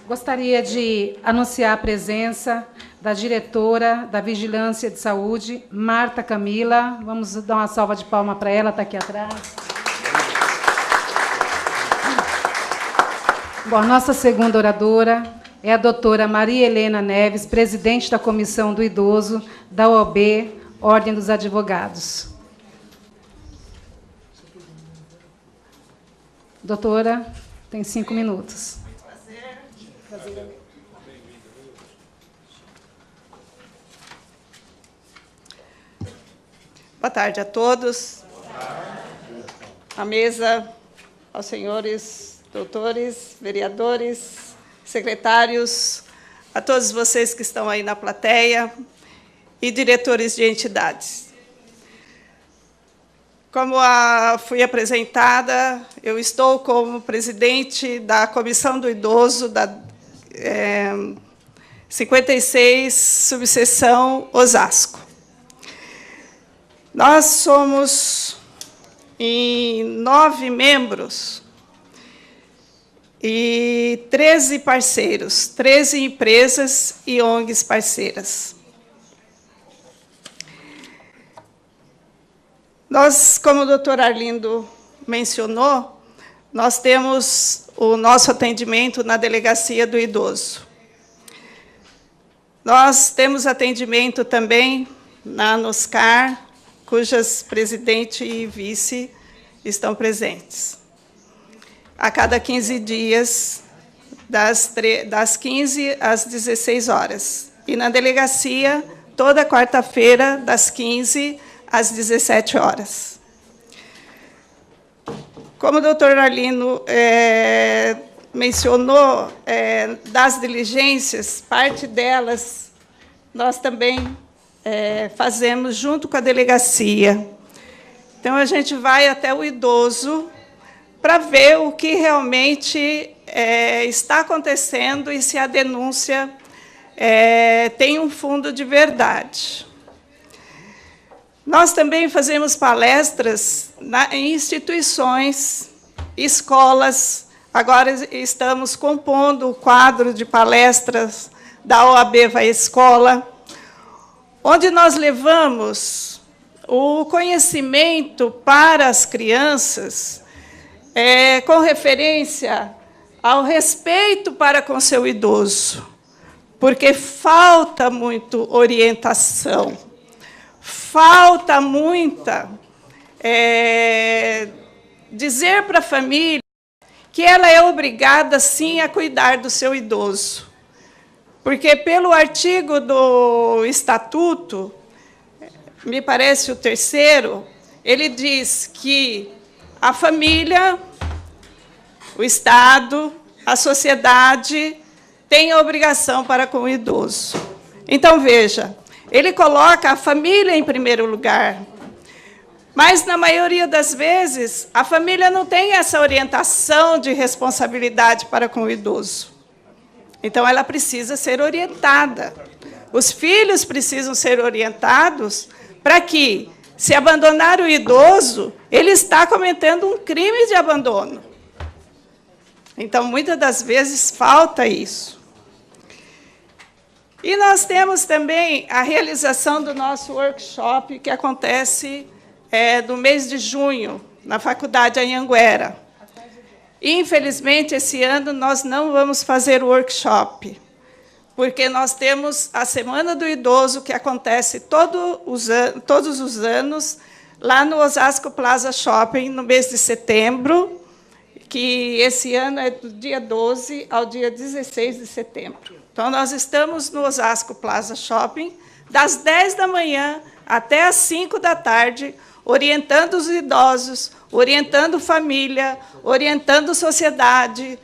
Gostaria de anunciar a presença da diretora da Vigilância de Saúde, Marta Camila. Vamos dar uma salva de palmas para ela, está aqui atrás. Bom, a nossa segunda oradora é a doutora Maria Helena Neves, presidente da Comissão do Idoso da OAB, Ordem dos Advogados. Doutora, tem 5 minutos. Boa tarde a todos. À mesa, aos senhores doutores, vereadores, secretários, a todos vocês que estão aí na plateia e diretores de entidades. Como fui apresentada, eu estou como presidente da Comissão do Idoso da 56, subseção Osasco. Nós somos em 9 membros e 13 parceiros, 13 empresas e ONGs parceiras. Nós, como o doutor Arlindo mencionou, nós temos o nosso atendimento na Delegacia do Idoso. Nós temos atendimento também na NOSCAR, cujas presidente e vice estão presentes. A cada 15 dias, das 15 às 16 horas. E na delegacia, toda quarta-feira, das 15 às 17 horas. Como o doutor Arlindo mencionou, das diligências, parte delas nós também fazemos junto com a delegacia. Então, a gente vai até o idoso para ver o que realmente está acontecendo e se a denúncia tem um fundo de verdade. Nós também fazemos palestras em instituições, escolas. Agora estamos compondo o quadro de palestras da OAB Vai Escola, onde nós levamos o conhecimento para as crianças com referência ao respeito para com seu idoso, porque falta muito orientação, falta muita dizer para a família que ela é obrigada, sim, a cuidar do seu idoso. Porque, pelo artigo do Estatuto, me parece o 3º, ele diz que a família, o Estado, a sociedade tem a obrigação para com o idoso. Então, veja, ele coloca a família em primeiro lugar, mas, na maioria das vezes, a família não tem essa orientação de responsabilidade para com o idoso. Então, ela precisa ser orientada. Os filhos precisam ser orientados para que, se abandonar o idoso, ele está cometendo um crime de abandono. Então, muitas das vezes, falta isso. E nós temos também a realização do nosso workshop, que acontece no mês de junho, na Faculdade Anhanguera. Infelizmente, esse ano, nós não vamos fazer o workshop, porque nós temos a Semana do Idoso, que acontece todos os anos, lá no Osasco Plaza Shopping, no mês de setembro, que esse ano é do dia 12 ao dia 16 de setembro. Então, nós estamos no Osasco Plaza Shopping, das 10 da manhã até às 5 da tarde, orientando os idosos, orientando família, orientando sociedade,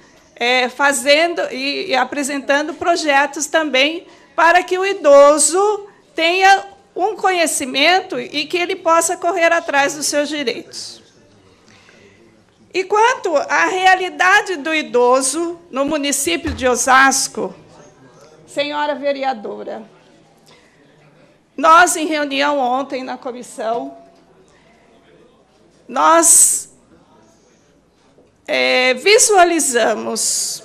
fazendo e apresentando projetos também para que o idoso tenha um conhecimento e que ele possa correr atrás dos seus direitos. E quanto à realidade do idoso no município de Osasco, senhora vereadora, nós, em reunião ontem na comissão, nós visualizamos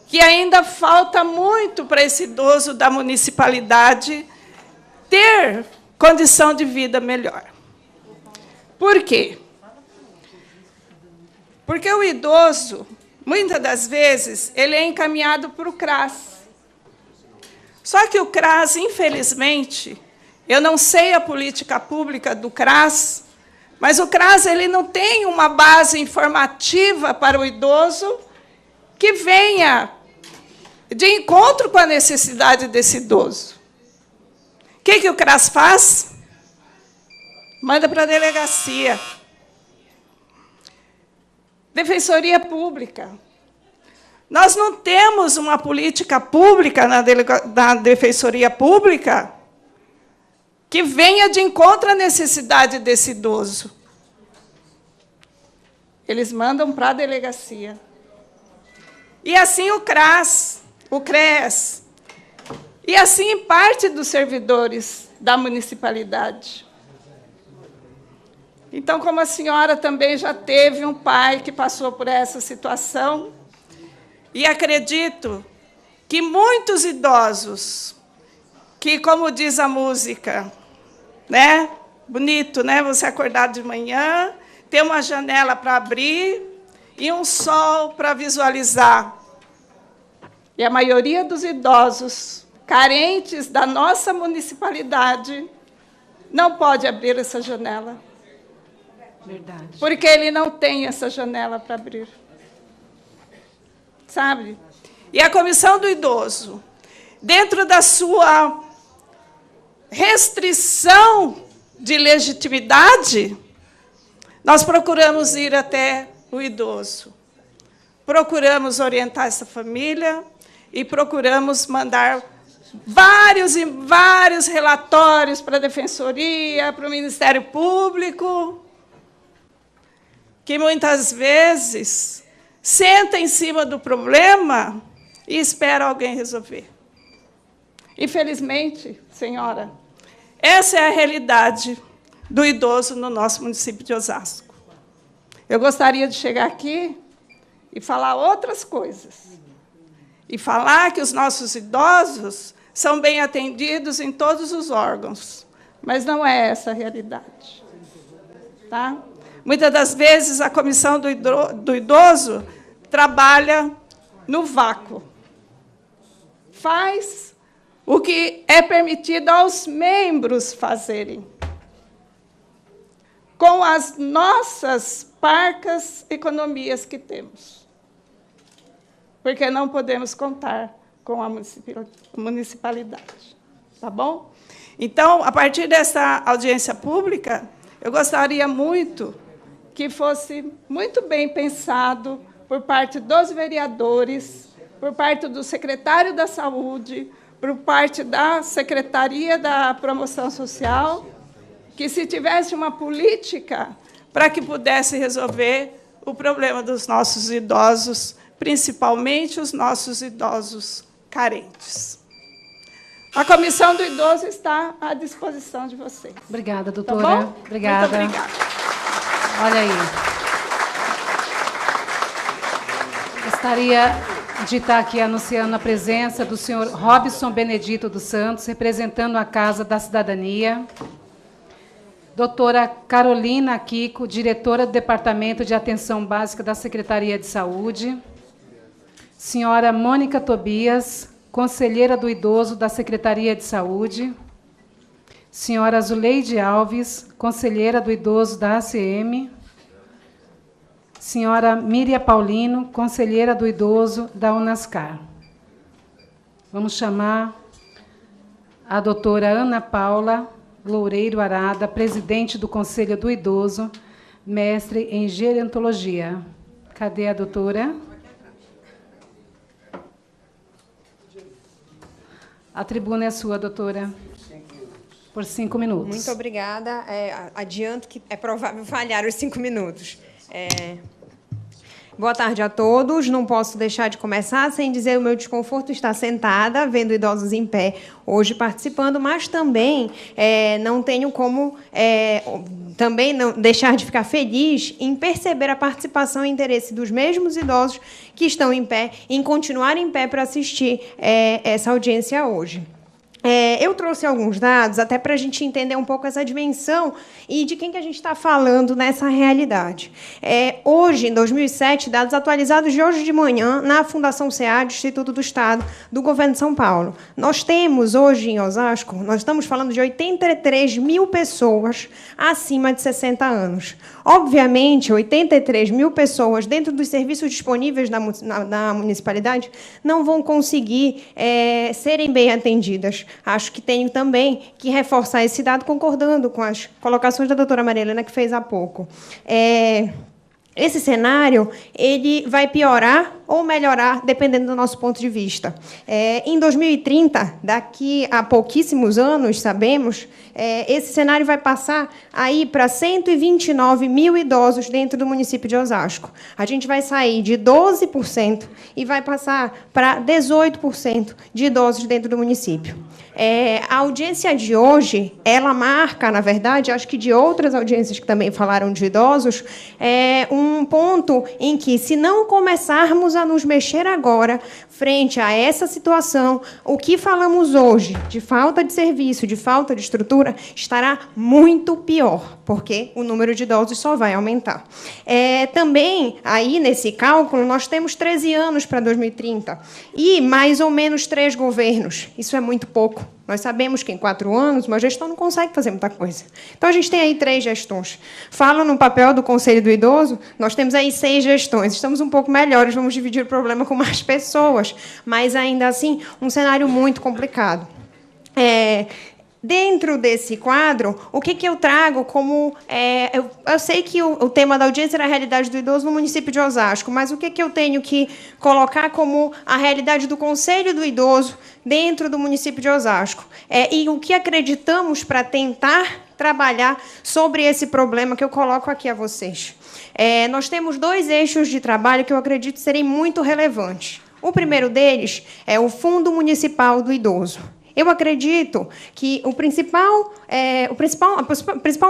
que ainda falta muito para esse idoso da municipalidade ter condição de vida melhor. Por quê? Porque o idoso, muitas das vezes, ele é encaminhado para o CRAS. Só que o CRAS, infelizmente, eu não sei a política pública do CRAS, mas o CRAS ele não tem uma base informativa para o idoso que venha de encontro com a necessidade desse idoso. O que o CRAS faz? Manda para a delegacia. Defensoria Pública. Nós não temos uma política pública na Defensoria Pública que venha de encontro à necessidade desse idoso. Eles mandam para a delegacia. E assim o CRAS, o CRES, e assim parte dos servidores da municipalidade. Então, como a senhora também já teve um pai que passou por essa situação, e acredito que muitos idosos, que, como diz a música, né? Bonito, né? Você acordar de manhã, ter uma janela para abrir e um sol para visualizar. E a maioria dos idosos carentes da nossa municipalidade não pode abrir essa janela. Verdade. Porque ele não tem essa janela para abrir. Sabe? E a Comissão do Idoso, dentro da sua restrição de legitimidade, nós procuramos ir até o idoso. Procuramos orientar essa família e procuramos mandar vários e vários relatórios para a Defensoria, para o Ministério Público, que muitas vezes senta em cima do problema e espera alguém resolver. Infelizmente, senhora, essa é a realidade do idoso no nosso município de Osasco. Eu gostaria de chegar aqui e falar outras coisas. E falar que os nossos idosos são bem atendidos em todos os órgãos. Mas não é essa a realidade. Tá? Muitas das vezes, a Comissão do Idoso trabalha no vácuo. Faz o que é permitido aos membros fazerem, com as nossas parcas economias que temos. Porque não podemos contar com a municipalidade. Tá bom? Então, a partir dessa audiência pública, eu gostaria muito que fosse muito bem pensado por parte dos vereadores, por parte do secretário da Saúde, por parte da Secretaria da Promoção Social, que se tivesse uma política para que pudesse resolver o problema dos nossos idosos, principalmente os nossos idosos carentes. A Comissão do Idoso está à disposição de vocês. Obrigada, Tá doutora. bom? Obrigada. Muito obrigada. Olha aí. Gostaria de estar aqui anunciando a presença do senhor Robson Benedito dos Santos, representando a Casa da Cidadania. Doutora Carolina Kiko, diretora do Departamento de Atenção Básica da Secretaria de Saúde. Senhora Mônica Tobias, conselheira do Idoso da Secretaria de Saúde. Senhora Zuleide Alves, conselheira do Idoso da ACM. Senhora Míria Paulino, conselheira do Idoso da UNASCAR. Vamos chamar a doutora Ana Paula Loureiro Arada, presidente do Conselho do Idoso, mestre em gerontologia. Cadê a doutora? A tribuna é sua, doutora. Por 5 minutos. Muito obrigada. Adianto que é provável falhar os 5 minutos. Boa tarde a todos. Não posso deixar de começar sem dizer o meu desconforto estar sentada, vendo idosos em pé hoje participando, mas também não tenho como também não deixar de ficar feliz em perceber a participação e interesse dos mesmos idosos que estão em pé, em continuar em pé para assistir essa audiência hoje. Eu trouxe alguns dados até para a gente entender um pouco essa dimensão e de quem que a gente está falando nessa realidade. Hoje, em 2007, dados atualizados de hoje de manhã, na Fundação SEAD, Instituto do Estado, do Governo de São Paulo. Nós temos, hoje, em Osasco, nós estamos falando de 83 mil pessoas acima de 60 anos. Obviamente, 83 mil pessoas dentro dos serviços disponíveis na municipalidade não vão conseguir serem bem atendidas. Acho que tenho também que reforçar esse dado, concordando com as colocações da doutora Maria Helena, que fez há pouco. Esse cenário ele vai piorar ou melhorar, dependendo do nosso ponto de vista. Em 2030, daqui a pouquíssimos anos, sabemos, esse cenário vai passar aí para 129 mil idosos dentro do município de Osasco. A gente vai sair de 12% e vai passar para 18% de idosos dentro do município. A audiência de hoje, ela marca, na verdade, acho que de outras audiências que também falaram de idosos, um ponto em que, se não começarmos a nos mexer agora, frente a essa situação, o que falamos hoje, de falta de serviço, de falta de estrutura, estará muito pior, porque o número de idosos só vai aumentar. Também, aí, nesse cálculo, nós temos 13 anos para 2030 e mais ou menos 3 governos. Isso é muito pouco. Nós sabemos que, em 4 anos, uma gestão não consegue fazer muita coisa. Então, a gente tem aí 3 gestões. Fala no papel do Conselho do Idoso, nós temos aí 6 gestões. Estamos um pouco melhores, vamos dividir o problema com mais pessoas, mas, ainda assim, um cenário muito complicado. Dentro desse quadro, o que eu trago como... eu sei que o tema da audiência era a realidade do idoso no município de Osasco, mas o que eu tenho que colocar como a realidade do Conselho do Idoso dentro do município de Osasco? E o que acreditamos para tentar trabalhar sobre esse problema que eu coloco aqui a vocês. Nós temos 2 eixos de trabalho que eu acredito serem muito relevantes. O primeiro deles é o Fundo Municipal do Idoso. Eu acredito que a principal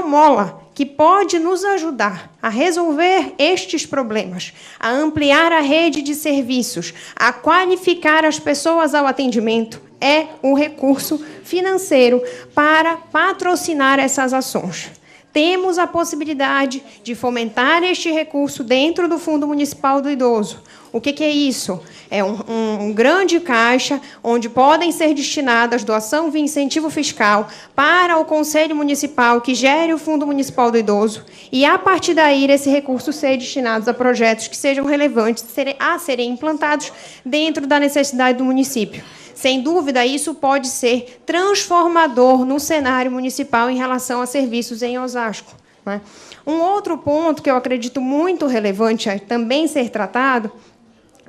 mola que pode nos ajudar a resolver estes problemas, a ampliar a rede de serviços, a qualificar as pessoas ao atendimento, é o recurso financeiro para patrocinar essas ações. Temos a possibilidade de fomentar este recurso dentro do Fundo Municipal do Idoso. O que é isso? É um grande caixa onde podem ser destinadas doação via incentivo fiscal para o Conselho Municipal que gere o Fundo Municipal do Idoso e, a partir daí, esse recurso ser destinado a projetos que sejam relevantes a serem implantados dentro da necessidade do município. Sem dúvida, isso pode ser transformador no cenário municipal em relação a serviços em Osasco, né? Um outro ponto que eu acredito muito relevante a também ser tratado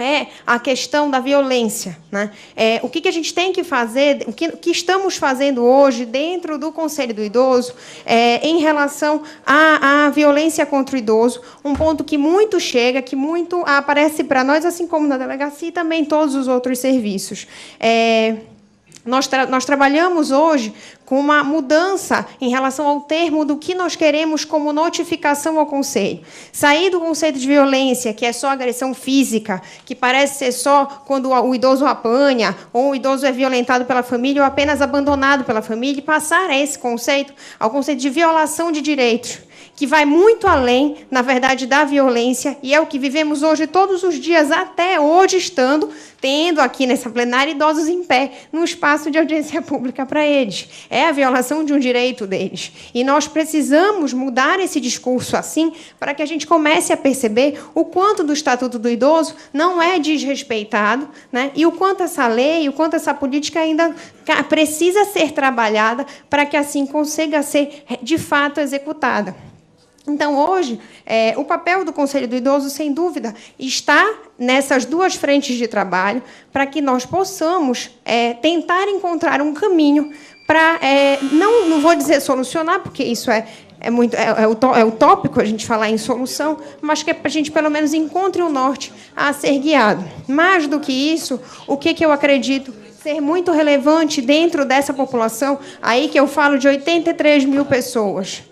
é a questão da violência, né? O que a gente tem que fazer, o que estamos fazendo hoje dentro do Conselho do Idoso em relação à violência contra o idoso, um ponto que muito chega, que muito aparece para nós, assim como na delegacia e também em todos os outros serviços. Nós trabalhamos hoje com uma mudança em relação ao termo do que nós queremos como notificação ao Conselho. Sair do conceito de violência, que é só agressão física, que parece ser só quando o idoso apanha, ou o idoso é violentado pela família, ou apenas abandonado pela família, e passar a esse conceito, ao conceito de violação de direitos, que vai muito além, na verdade, da violência, e é o que vivemos hoje todos os dias, até hoje tendo aqui nessa plenária idosos em pé, num espaço de audiência pública para eles. É a violação de um direito deles. E nós precisamos mudar esse discurso assim, para que a gente comece a perceber o quanto do Estatuto do Idoso não é desrespeitado, né? E o quanto essa lei, o quanto essa política ainda precisa ser trabalhada para que assim consiga ser, de fato, executada. Então, hoje, o papel do Conselho do Idoso, sem dúvida, está nessas 2 frentes de trabalho para que nós possamos tentar encontrar um caminho para, não vou dizer solucionar, porque isso é utópico a gente falar em solução, mas que a gente, pelo menos, encontre um norte a ser guiado. Mais do que isso, o que eu acredito ser muito relevante dentro dessa população, aí que eu falo de 83 mil pessoas.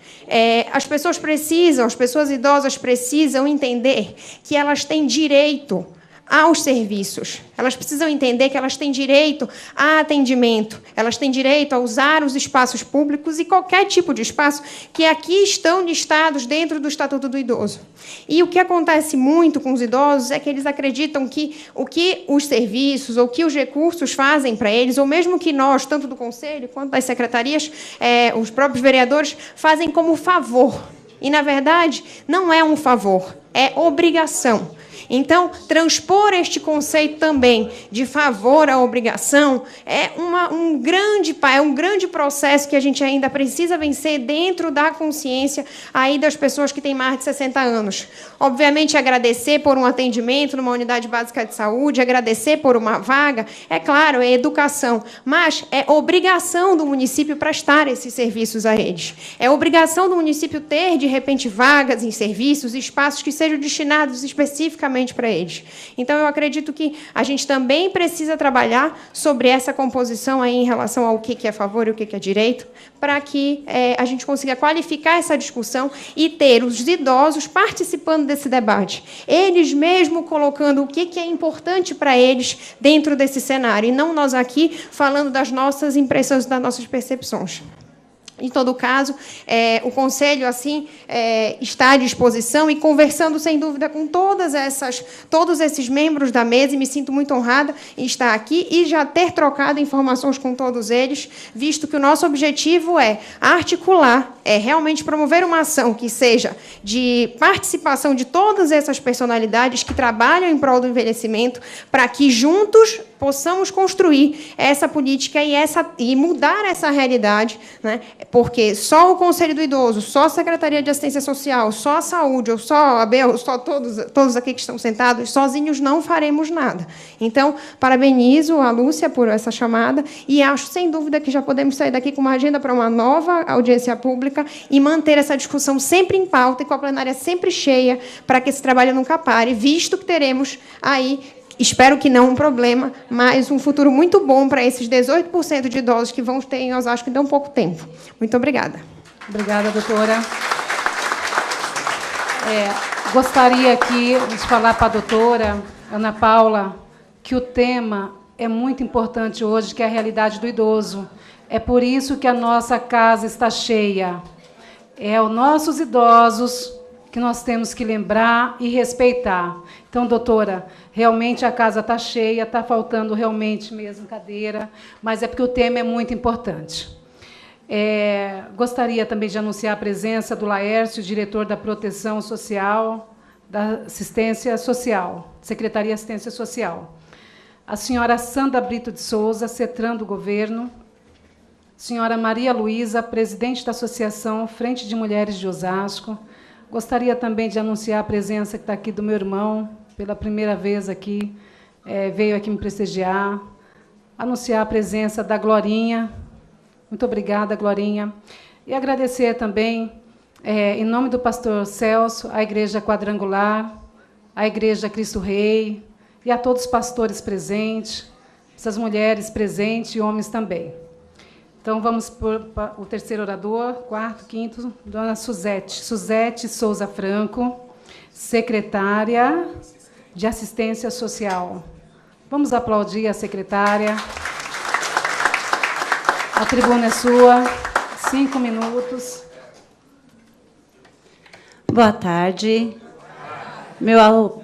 As pessoas idosas precisam entender que elas têm direito aos serviços. Elas precisam entender que elas têm direito a atendimento, elas têm direito a usar os espaços públicos e qualquer tipo de espaço que aqui estão listados dentro do Estatuto do Idoso. E o que acontece muito com os idosos é que eles acreditam que o que os serviços ou que os recursos fazem para eles, ou mesmo que nós, tanto do Conselho quanto das secretarias, os próprios vereadores, fazem como favor. E, na verdade, não é um favor, é obrigação. Então, transpor este conceito também de favor à obrigação é um grande processo que a gente ainda precisa vencer dentro da consciência aí das pessoas que têm mais de 60 anos. Obviamente, agradecer por um atendimento numa unidade básica de saúde, agradecer por uma vaga, é claro, é educação, mas é obrigação do município prestar esses serviços a eles. É obrigação do município ter, de repente, vagas em serviços, espaços que sejam destinados especificamente para eles. Então, eu acredito que a gente também precisa trabalhar sobre essa composição aí em relação ao que é favor e o que é direito, para que a gente consiga qualificar essa discussão e ter os idosos participando desse debate. Eles mesmo colocando o que é importante para eles dentro desse cenário, e não nós aqui falando das nossas impressões, das nossas percepções. Em todo caso, o Conselho assim está à disposição e conversando, sem dúvida, com todos esses membros da mesa, e me sinto muito honrada em estar aqui e já ter trocado informações com todos eles, visto que o nosso objetivo é articular, realmente promover uma ação que seja de participação de todas essas personalidades que trabalham em prol do envelhecimento, para que, juntos, possamos construir essa política e mudar essa realidade, né? Porque só o Conselho do Idoso, só a Secretaria de Assistência Social, só a Saúde, ou só a AB, ou só todos aqui que estão sentados, sozinhos não faremos nada. Então, parabenizo a Lúcia por essa chamada e acho, sem dúvida, que já podemos sair daqui com uma agenda para uma nova audiência pública e manter essa discussão sempre em pauta e com a plenária sempre cheia, para que esse trabalho nunca pare, visto que teremos aí, espero que não um problema, mas um futuro muito bom para esses 18% de idosos que vão ter em Osasco em pouco tempo. Muito obrigada. Obrigada, doutora. Gostaria aqui de falar para a doutora Ana Paula que o tema é muito importante hoje, que é a realidade do idoso. É por isso que a nossa casa está cheia. É os nossos idosos que nós temos que lembrar e respeitar. Então, doutora, realmente a casa está cheia, está faltando realmente mesmo cadeira, mas é porque o tema é muito importante. Gostaria também de anunciar a presença do Laércio, diretor da Proteção Social, da Assistência Social, Secretaria de Assistência Social. A senhora Sandra Brito de Souza, CETRAN do Governo. Senhora Maria Luísa, presidente da Associação Frente de Mulheres de Osasco. Gostaria também de anunciar a presença que está aqui do meu irmão, pela primeira vez aqui, veio aqui me prestigiar. Anunciar a presença da Glorinha. Muito obrigada, Glorinha. E agradecer também, em nome do pastor Celso, à Igreja Quadrangular, à Igreja Cristo Rei, e a todos os pastores presentes, essas mulheres presentes e homens também. Então, vamos para o terceiro orador, quarto, quinto, dona Suzete Souza Franco, secretária de Assistência Social. Vamos aplaudir a secretária. A tribuna é sua, 5 minutos. Boa tarde.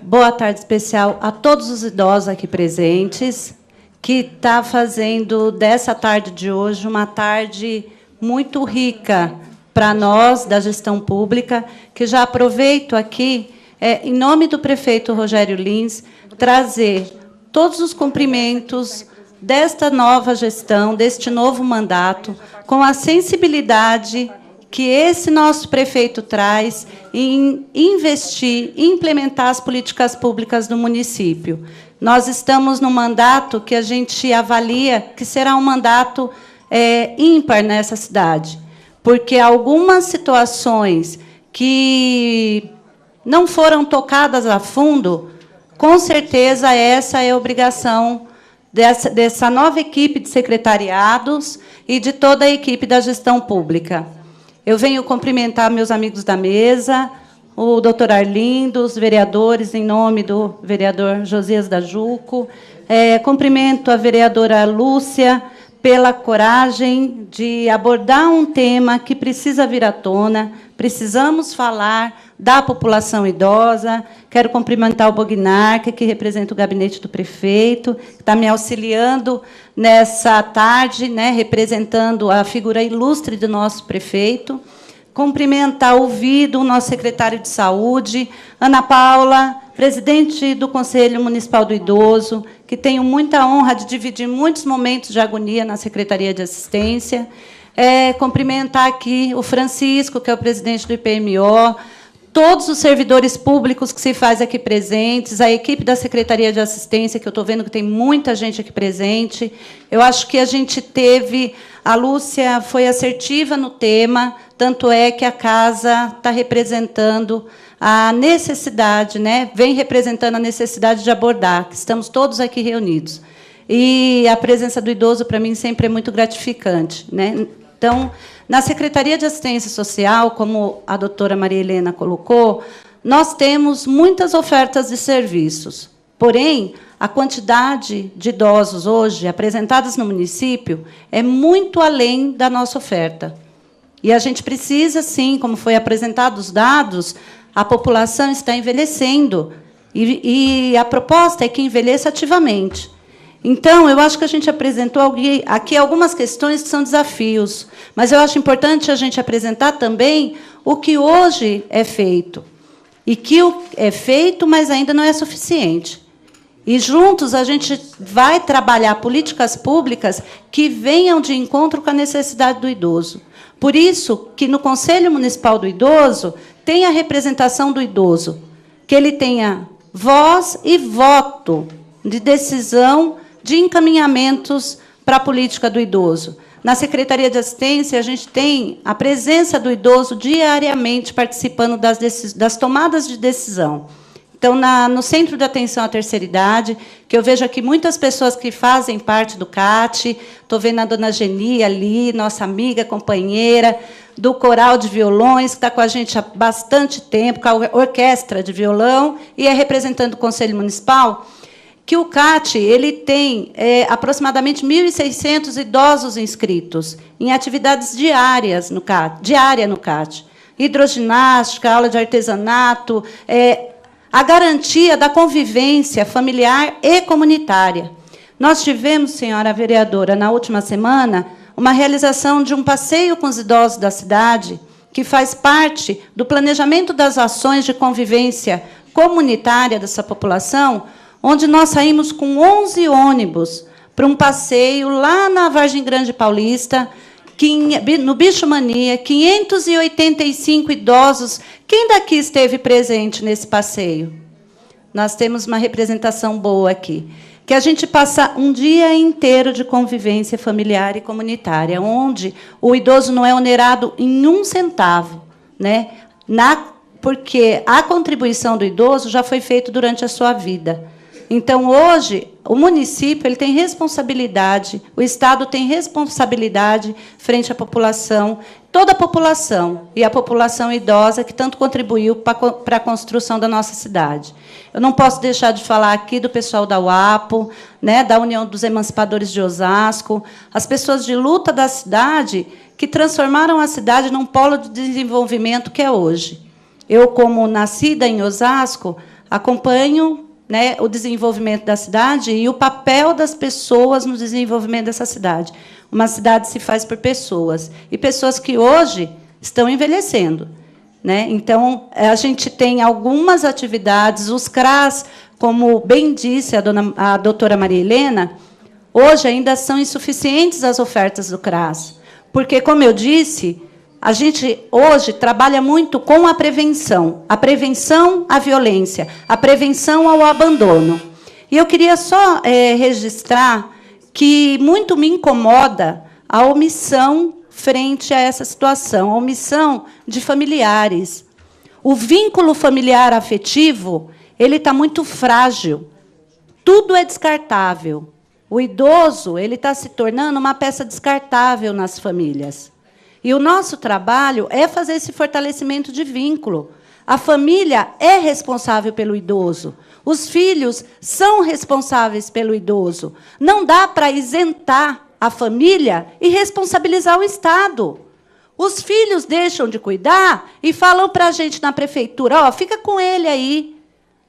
Boa tarde especial a todos os idosos aqui presentes, que está fazendo dessa tarde de hoje uma tarde muito rica para nós, da gestão pública, que já aproveito aqui, em nome do prefeito Rogério Lins, trazer todos os cumprimentos desta nova gestão, deste novo mandato, com a sensibilidade que esse nosso prefeito traz em investir, implementar as políticas públicas do município. Nós estamos num mandato que a gente avalia que será um mandato ímpar nessa cidade, porque algumas situações que não foram tocadas a fundo, com certeza essa é a obrigação dessa nova equipe de secretariados e de toda a equipe da gestão pública. Eu venho cumprimentar meus amigos da mesa, o doutor Arlindo, os vereadores, em nome do vereador Josias da Juco. Cumprimento a vereadora Lúcia pela coragem de abordar um tema que precisa vir à tona. Precisamos falar da população idosa. Quero cumprimentar o Bognarca, que representa o gabinete do prefeito, que está me auxiliando nessa tarde, né, representando a figura ilustre do nosso prefeito. Cumprimentar o Vido, o nosso secretário de Saúde, Ana Paula, presidente do Conselho Municipal do Idoso, que tenho muita honra de dividir muitos momentos de agonia na Secretaria de Assistência. Cumprimentar aqui o Francisco, que é o presidente do IPMO, todos os servidores públicos que se faz aqui presentes, a equipe da Secretaria de Assistência, que eu estou vendo que tem muita gente aqui presente. Eu acho que a gente teve... A Lúcia foi assertiva no tema, tanto é que a casa está representando a necessidade, né? Vem representando a necessidade de abordar, que estamos todos aqui reunidos. E a presença do idoso, para mim, sempre é muito gratificante, né? Então, na Secretaria de Assistência Social, como a doutora Maria Helena colocou, nós temos muitas ofertas de serviços. Porém, a quantidade de idosos hoje apresentados no município é muito além da nossa oferta. E a gente precisa, sim, como foi apresentado os dados, a população está envelhecendo. E a proposta é que envelheça ativamente. Então, eu acho que a gente apresentou aqui algumas questões que são desafios, mas eu acho importante a gente apresentar também o que hoje é feito. E que é feito, mas ainda não é suficiente. E, juntos, a gente vai trabalhar políticas públicas que venham de encontro com a necessidade do idoso. Por isso que, no Conselho Municipal do Idoso, tem a representação do idoso, que ele tenha voz e voto de decisão de encaminhamentos para a política do idoso. Na Secretaria de Assistência, a gente tem a presença do idoso diariamente participando das tomadas de decisão. Então, no Centro de Atenção à Terceira Idade, que eu vejo aqui muitas pessoas que fazem parte do CAT, estou vendo a dona Geni ali, nossa amiga, companheira, do Coral de Violões, que está com a gente há bastante tempo, com a orquestra de violão, e é representante do Conselho Municipal, que o CAT ele tem aproximadamente 1.600 idosos inscritos em atividades diárias no CAT. Hidroginástica, aula de artesanato, a garantia da convivência familiar e comunitária. Nós tivemos, senhora vereadora, na última semana, uma realização de um passeio com os idosos da cidade, que faz parte do planejamento das ações de convivência comunitária dessa população, onde nós saímos com 11 ônibus para um passeio lá na Vargem Grande Paulista, no Bicho Mania, 585 idosos. Quem daqui esteve presente nesse passeio? Nós temos uma representação boa aqui. Que a gente passa um dia inteiro de convivência familiar e comunitária, onde o idoso não é onerado em um centavo, né? Porque a contribuição do idoso já foi feita durante a sua vida. Então, hoje, o município ele tem responsabilidade, o Estado tem responsabilidade frente à população, toda a população, e a população idosa que tanto contribuiu para a construção da nossa cidade. Eu não posso deixar de falar aqui do pessoal da UAPO, né, da União dos Emancipadores de Osasco, as pessoas de luta da cidade que transformaram a cidade num polo de desenvolvimento que é hoje. Eu, como nascida em Osasco, acompanho, né, o desenvolvimento da cidade e o papel das pessoas no desenvolvimento dessa cidade. Uma cidade se faz por pessoas, e pessoas que hoje estão envelhecendo, né? Então, a gente tem algumas atividades, os CRAS, como bem disse a doutora Maria Helena, hoje ainda são insuficientes as ofertas do CRAS, porque, como eu disse, a gente, hoje, trabalha muito com a prevenção à violência, a prevenção ao abandono. E eu queria só registrar que muito me incomoda a omissão frente a essa situação, a omissão de familiares. O vínculo familiar afetivo, ele está muito frágil. Tudo é descartável. O idoso, ele está se tornando uma peça descartável nas famílias. E o nosso trabalho é fazer esse fortalecimento de vínculo. A família é responsável pelo idoso. Os filhos são responsáveis pelo idoso. Não dá para isentar a família e responsabilizar o Estado. Os filhos deixam de cuidar e falam para a gente na prefeitura, ó, fica com ele aí.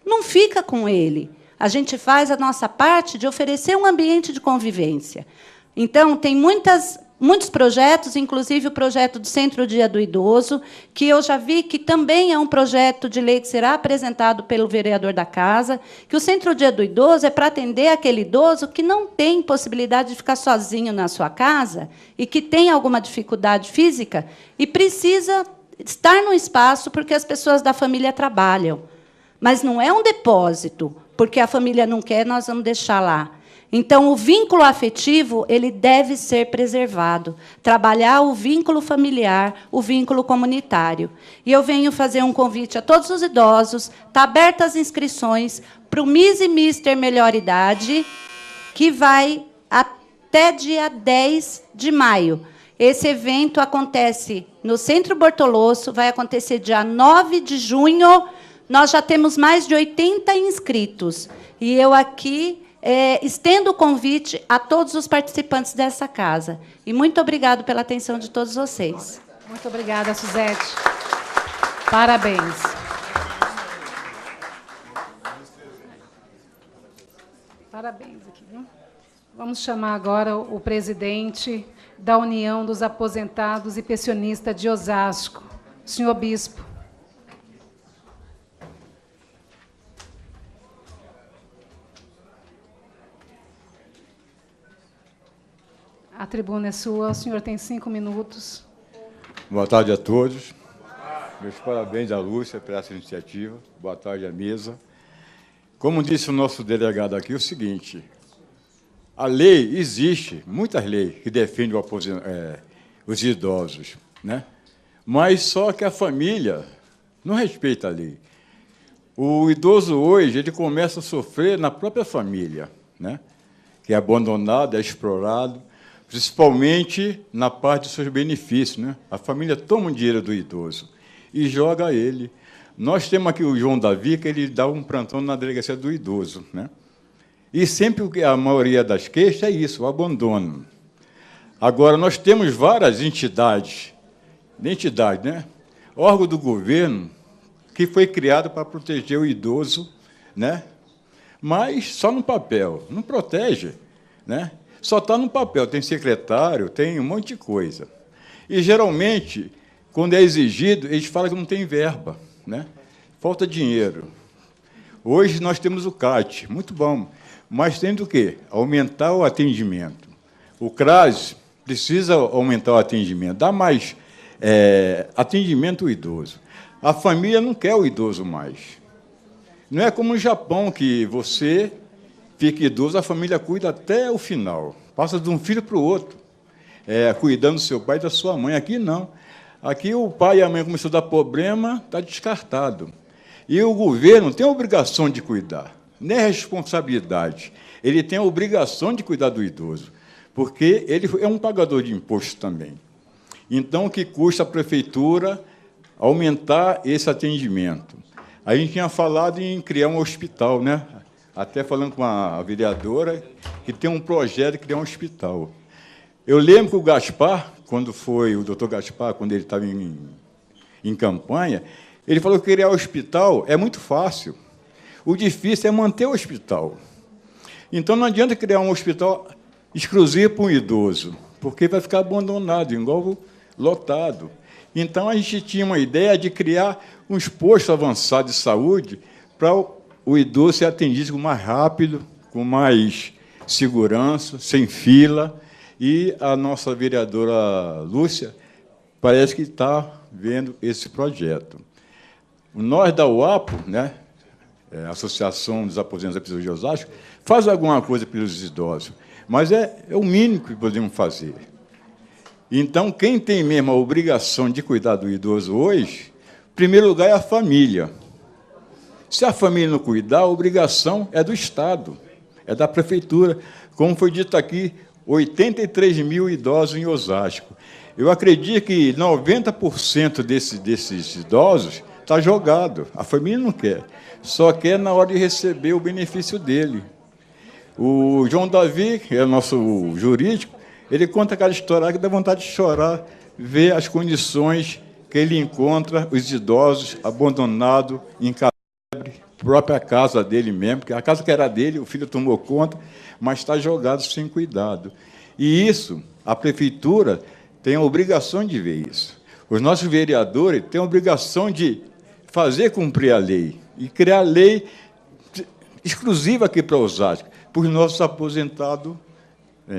Não fica com ele. A gente faz a nossa parte de oferecer um ambiente de convivência. Então, tem muitos projetos, inclusive o projeto do Centro-Dia do Idoso, que eu já vi que também é um projeto de lei que será apresentado pelo vereador da Casa, que o Centro-Dia do Idoso é para atender aquele idoso que não tem possibilidade de ficar sozinho na sua casa e que tem alguma dificuldade física e precisa estar no espaço porque as pessoas da família trabalham. Mas não é um depósito, porque a família não quer, nós vamos deixar lá. Então, o vínculo afetivo ele deve ser preservado. Trabalhar o vínculo familiar, o vínculo comunitário. E eu venho fazer um convite a todos os idosos. Está abertas as inscrições para o Miss e Mister Melhor Idade, que vai até dia 10 de maio. Esse evento acontece no Centro Bortolosso, vai acontecer dia 9 de junho. Nós já temos mais de 80 inscritos. E eu aqui estendo o convite a todos os participantes dessa casa. E muito obrigado pela atenção de todos vocês. Muito obrigada, Suzete. Parabéns. Parabéns aqui, viu? Vamos chamar agora o presidente da União dos Aposentados e Pensionistas de Osasco, o senhor Bispo. A tribuna é sua, o senhor tem 5 minutos. Boa tarde a todos. Meus parabéns à Lúcia por essa iniciativa. Boa tarde à mesa. Como disse o nosso delegado aqui, é o seguinte, a lei existe, muitas leis que defendem os idosos, né? Mas só que a família não respeita a lei. O idoso hoje ele começa a sofrer na própria família, né? Que é abandonado, é explorado, principalmente na parte dos seus benefícios, né? A família toma o dinheiro do idoso e joga ele. Nós temos aqui o João Davi, que ele dá um plantão na delegacia do idoso, né? E sempre a maioria das queixas é isso, o abandono. Agora, nós temos várias entidades, né? Órgão do governo que foi criado para proteger o idoso, né? Mas só no papel, não protege, né? Só está no papel, tem secretário, tem um monte de coisa. E, geralmente, quando é exigido, eles falam que não tem verba, né? Falta dinheiro. Hoje nós temos o CAT, muito bom, mas tem do quê? Aumentar o atendimento. O CRAS precisa aumentar o atendimento, dar mais atendimento ao idoso. A família não quer o idoso mais. Não é como no Japão, que você fica idoso, a família cuida até o final. Passa de um filho para o outro, cuidando do seu pai e da sua mãe. Aqui, não. Aqui, o pai e a mãe começou a dar problema, está descartado. E o governo tem a obrigação de cuidar, não é responsabilidade. Ele tem a obrigação de cuidar do idoso, porque ele é um pagador de imposto também. Então, o que custa a prefeitura aumentar esse atendimento? A gente tinha falado em criar um hospital, né? Até falando com a vereadora, que tem um projeto de criar um hospital. Eu lembro que o Gaspar, quando foi o doutor Gaspar, quando ele estava em campanha, ele falou que criar um hospital é muito fácil. O difícil é manter o hospital. Então, não adianta criar um hospital exclusivo para um idoso, porque vai ficar abandonado, igual lotado. Então, a gente tinha uma ideia de criar uns postos avançados de saúde para o idoso ser atendido mais rápido, com mais segurança, sem fila. E a nossa vereadora Lúcia parece que está vendo esse projeto. Nós, da UAPO, né, Associação dos Aposentados e Pensionistas de Osasco, faz alguma coisa pelos idosos, mas é o mínimo que podemos fazer. Então, quem tem mesmo a obrigação de cuidar do idoso hoje, em primeiro lugar, é a família. Se a família não cuidar, a obrigação é do Estado, é da Prefeitura. Como foi dito aqui, 83 mil idosos em Osasco. Eu acredito que 90% desses idosos está jogado. A família não quer. Só quer na hora de receber o benefício dele. O João Davi, que é o nosso jurídico, ele conta aquela história que dá vontade de chorar, ver as condições que ele encontra os idosos abandonados em casebre, própria casa dele mesmo, porque a casa que era dele, o filho tomou conta, mas está jogado sem cuidado. E isso, a Prefeitura tem a obrigação de ver isso. Os nossos vereadores têm a obrigação de fazer cumprir a lei e criar lei exclusiva aqui para Osasco, para os nossos aposentados,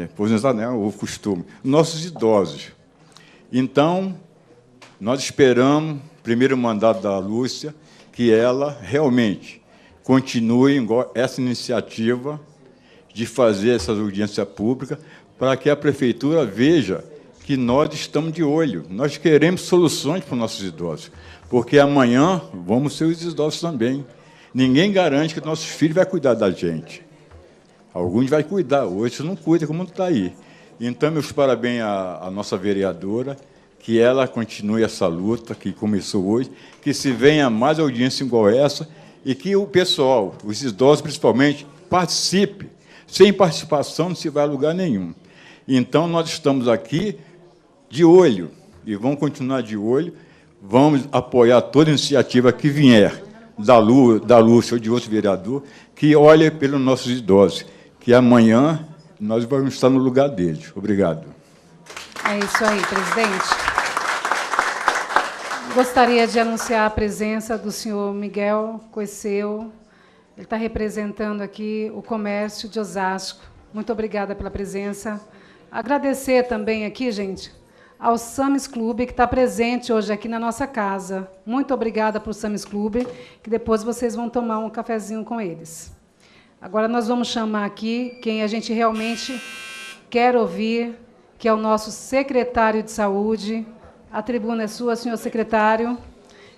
aposentados não é o costume, nossos idosos. Então, nós esperamos, primeiro mandato da Lúcia, que ela realmente continue essa iniciativa de fazer essas audiências públicas, para que a Prefeitura veja que nós estamos de olho. Nós queremos soluções para os nossos idosos, porque amanhã vamos ser os idosos também. Ninguém garante que nossos filhos vão cuidar da gente. Alguns vão cuidar, outros não cuidam, como está aí. Então, meus parabéns à nossa vereadora, que ela continue essa luta que começou hoje, que se venha mais audiência igual essa, e que o pessoal, os idosos principalmente, participe. Sem participação não se vai a lugar nenhum. Então, nós estamos aqui de olho, e vamos continuar de olho, vamos apoiar toda iniciativa que vier da Lúcia ou de outro vereador, que olhe pelos nossos idosos, que amanhã nós vamos estar no lugar deles. Obrigado. É isso aí, presidente. Gostaria de anunciar a presença do senhor Miguel Coisseu. Ele está representando aqui o comércio de Osasco. Muito obrigada pela presença. Agradecer também aqui, gente, ao Sames Clube, que está presente hoje aqui na nossa casa. Muito obrigada para o Sames Clube, que depois vocês vão tomar um cafezinho com eles. Agora nós vamos chamar aqui quem a gente realmente quer ouvir, que é o nosso secretário de Saúde. A tribuna é sua, senhor secretário.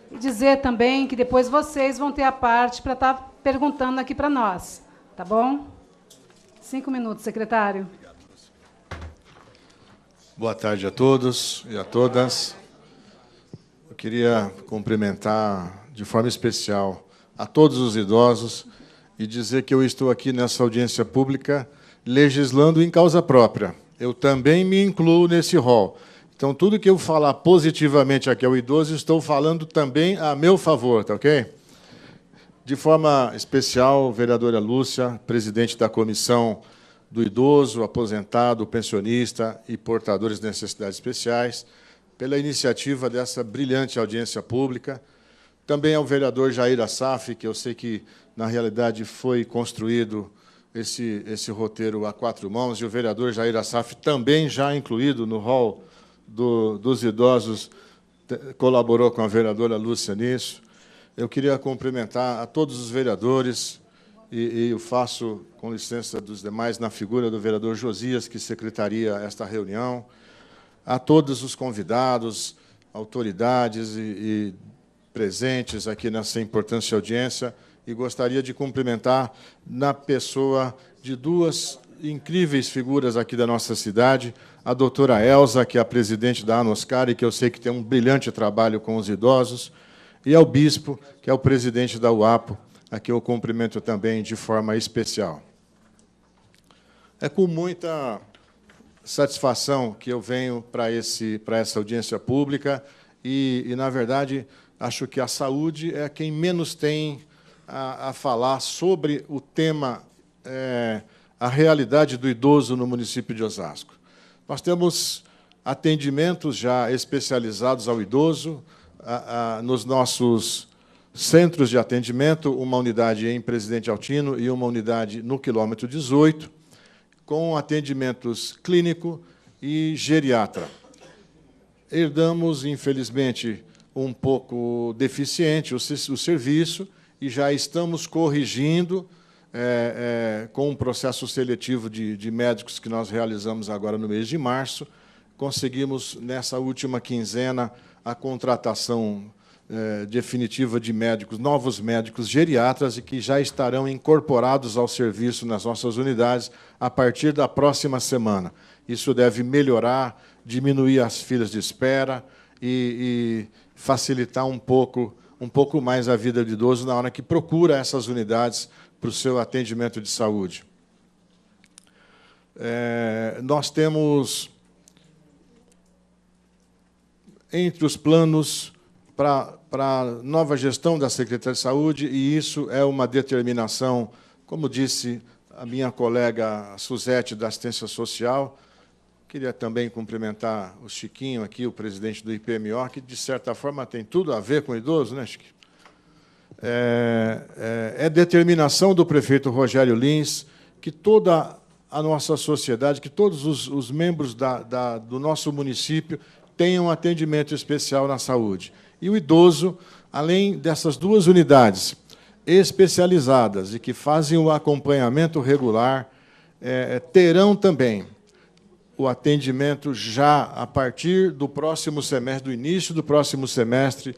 E dizer também que depois vocês vão ter a parte para estar perguntando aqui para nós. Tá bom? 5 minutos, secretário. Boa tarde a todos e a todas. Eu queria cumprimentar de forma especial a todos os idosos e dizer que eu estou aqui nessa audiência pública legislando em causa própria. Eu também me incluo nesse rol. Então, tudo que eu falar positivamente aqui ao idoso, estou falando também a meu favor, tá ok? De forma especial, vereadora Lúcia, presidente da Comissão do Idoso, Aposentado, Pensionista e Portadores de Necessidades Especiais, pela iniciativa dessa brilhante audiência pública. Também ao vereador Jair Assaf, que eu sei que, na realidade, foi construído esse roteiro a 4 mãos, e o vereador Jair Assaf também já incluído no rol dos idosos, colaborou com a vereadora Lúcia nisso. Eu queria cumprimentar a todos os vereadores, e eu faço, com licença dos demais, na figura do vereador Josias, que secretaria esta reunião, a todos os convidados, autoridades e presentes aqui nessa importante audiência, e gostaria de cumprimentar na pessoa de 2 incríveis figuras aqui da nossa cidade, a doutora Elza, que é a presidente da Anoscar, e que eu sei que tem um brilhante trabalho com os idosos, e ao bispo, que é o presidente da UAPO, a que eu cumprimento também de forma especial. É com muita satisfação que eu venho para essa audiência pública e, na verdade, acho que a saúde é quem menos tem a falar sobre o tema, a realidade do idoso no município de Osasco. Nós temos atendimentos já especializados ao idoso nos nossos centros de atendimento, uma unidade em Presidente Altino e uma unidade no quilômetro 18, com atendimentos clínico e geriatra. Herdamos, infelizmente, um pouco deficiente o serviço e já estamos corrigindo com um processo seletivo de médicos que nós realizamos agora no mês de março, conseguimos, nessa última quinzena, a contratação definitiva de médicos, novos médicos geriatras, e que já estarão incorporados ao serviço nas nossas unidades a partir da próxima semana. Isso deve melhorar, diminuir as filas de espera e facilitar um pouco mais a vida do idoso na hora que procura essas unidades para o seu atendimento de saúde. Nós temos, entre os planos para a nova gestão da Secretaria de Saúde, e isso é uma determinação, como disse a minha colega Suzete, da Assistência Social. Queria também cumprimentar o Chiquinho aqui, o presidente do IPMO, que, de certa forma, tem tudo a ver com o idoso, né, Chiquinho? É determinação do prefeito Rogério Lins que toda a nossa sociedade, que todos os membros do nosso município tenham atendimento especial na saúde. E o idoso, além dessas 2 unidades especializadas e que fazem o acompanhamento regular, terão também o atendimento já a partir do próximo semestre, do início do próximo semestre,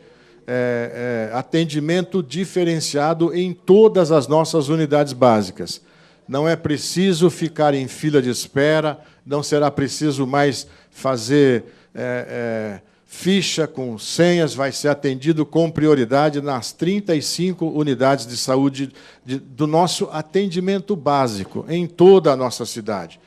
atendimento diferenciado em todas as nossas unidades básicas. Não é preciso ficar em fila de espera, não será preciso mais fazer ficha com senhas, vai ser atendido com prioridade nas 35 unidades de saúde do nosso atendimento básico, em toda a nossa cidade.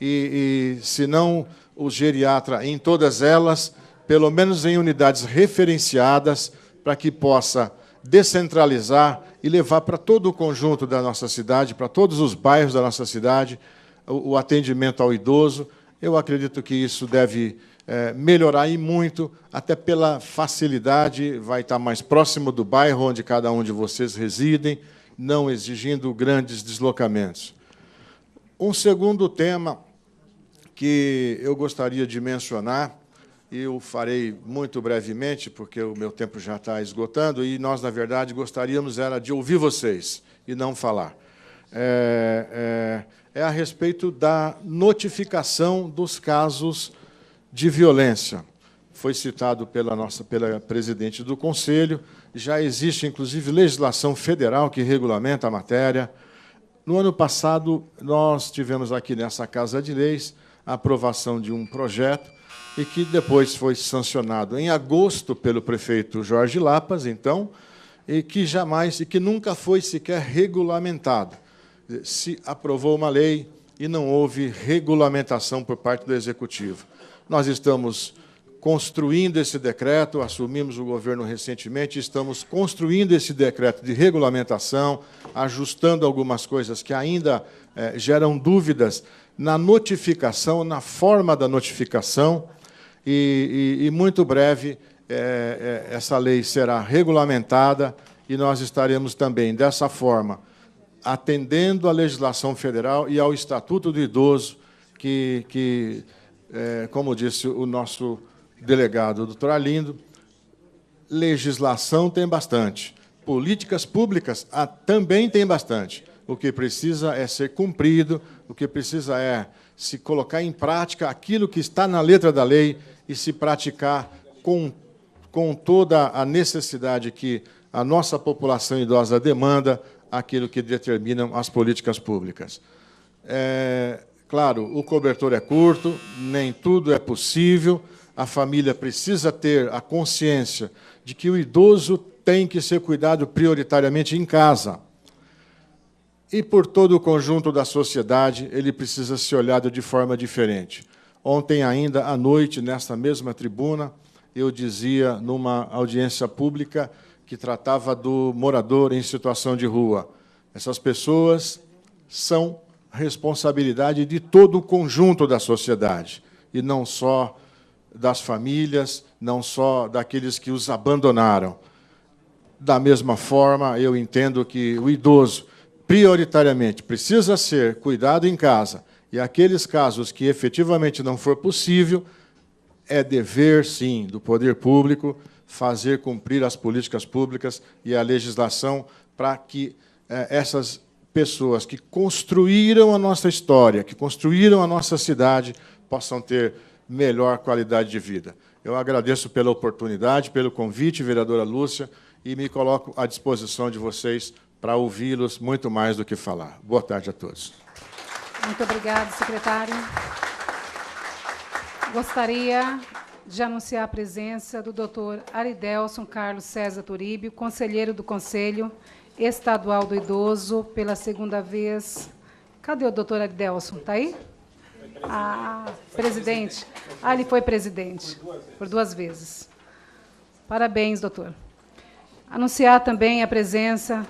E se não o geriatra em todas elas, pelo menos em unidades referenciadas, para que possa descentralizar e levar para todo o conjunto da nossa cidade, para todos os bairros da nossa cidade, o atendimento ao idoso. Eu acredito que isso deve melhorar e muito, até pela facilidade, vai estar mais próximo do bairro onde cada um de vocês residem, não exigindo grandes deslocamentos. Um segundo tema que eu gostaria de mencionar, e eu farei muito brevemente, porque o meu tempo já está esgotando, e nós, na verdade, gostaríamos era de ouvir vocês e não falar. É a respeito da notificação dos casos de violência. Foi citado pela presidente do Conselho, já existe, inclusive, legislação federal que regulamenta a matéria. No ano passado, nós tivemos aqui nessa Casa de Leis a aprovação de um projeto e que depois foi sancionado em agosto pelo prefeito Jorge Lapas, então, e que nunca foi sequer regulamentado. Se aprovou uma lei e não houve regulamentação por parte do Executivo. Nós estamos construindo esse decreto, assumimos o governo recentemente, estamos construindo esse decreto de regulamentação, ajustando algumas coisas que ainda geram dúvidas na notificação, na forma da notificação, e muito breve essa lei será regulamentada e nós estaremos também, dessa forma, atendendo à legislação federal e ao Estatuto do Idoso, que como disse o nosso delegado, doutor Arlindo, legislação tem bastante, políticas públicas também tem bastante. O que precisa é ser cumprido, o que precisa é se colocar em prática aquilo que está na letra da lei e se praticar com toda a necessidade que a nossa população idosa demanda, aquilo que determinam as políticas públicas. Claro, o cobertor é curto, nem tudo é possível, a família precisa ter a consciência de que o idoso tem que ser cuidado prioritariamente em casa. E, por todo o conjunto da sociedade, ele precisa ser olhado de forma diferente. Ontem, ainda à noite, nesta mesma tribuna, eu dizia, numa audiência pública, que tratava do morador em situação de rua. Essas pessoas são responsabilidade de todo o conjunto da sociedade, e não só das famílias, não só daqueles que os abandonaram. Da mesma forma, eu entendo que o idoso, prioritariamente, precisa ser cuidado em casa, e aqueles casos que efetivamente não for possível, é dever, sim, do poder público fazer cumprir as políticas públicas e a legislação para que essas pessoas que construíram a nossa história, que construíram a nossa cidade, possam ter melhor qualidade de vida. Eu agradeço pela oportunidade, pelo convite, vereadora Lúcia, e me coloco à disposição de vocês para ouvi-los muito mais do que falar. Boa tarde a todos. Muito obrigada, secretário. Gostaria de anunciar a presença do doutor Aridelson Carlos César Turíbio, conselheiro do Conselho Estadual do Idoso, pela segunda vez. Cadê o doutor Aridelson? Está aí? Presidente. Ele foi presidente por 2 vezes. Parabéns, doutor. Anunciar também a presença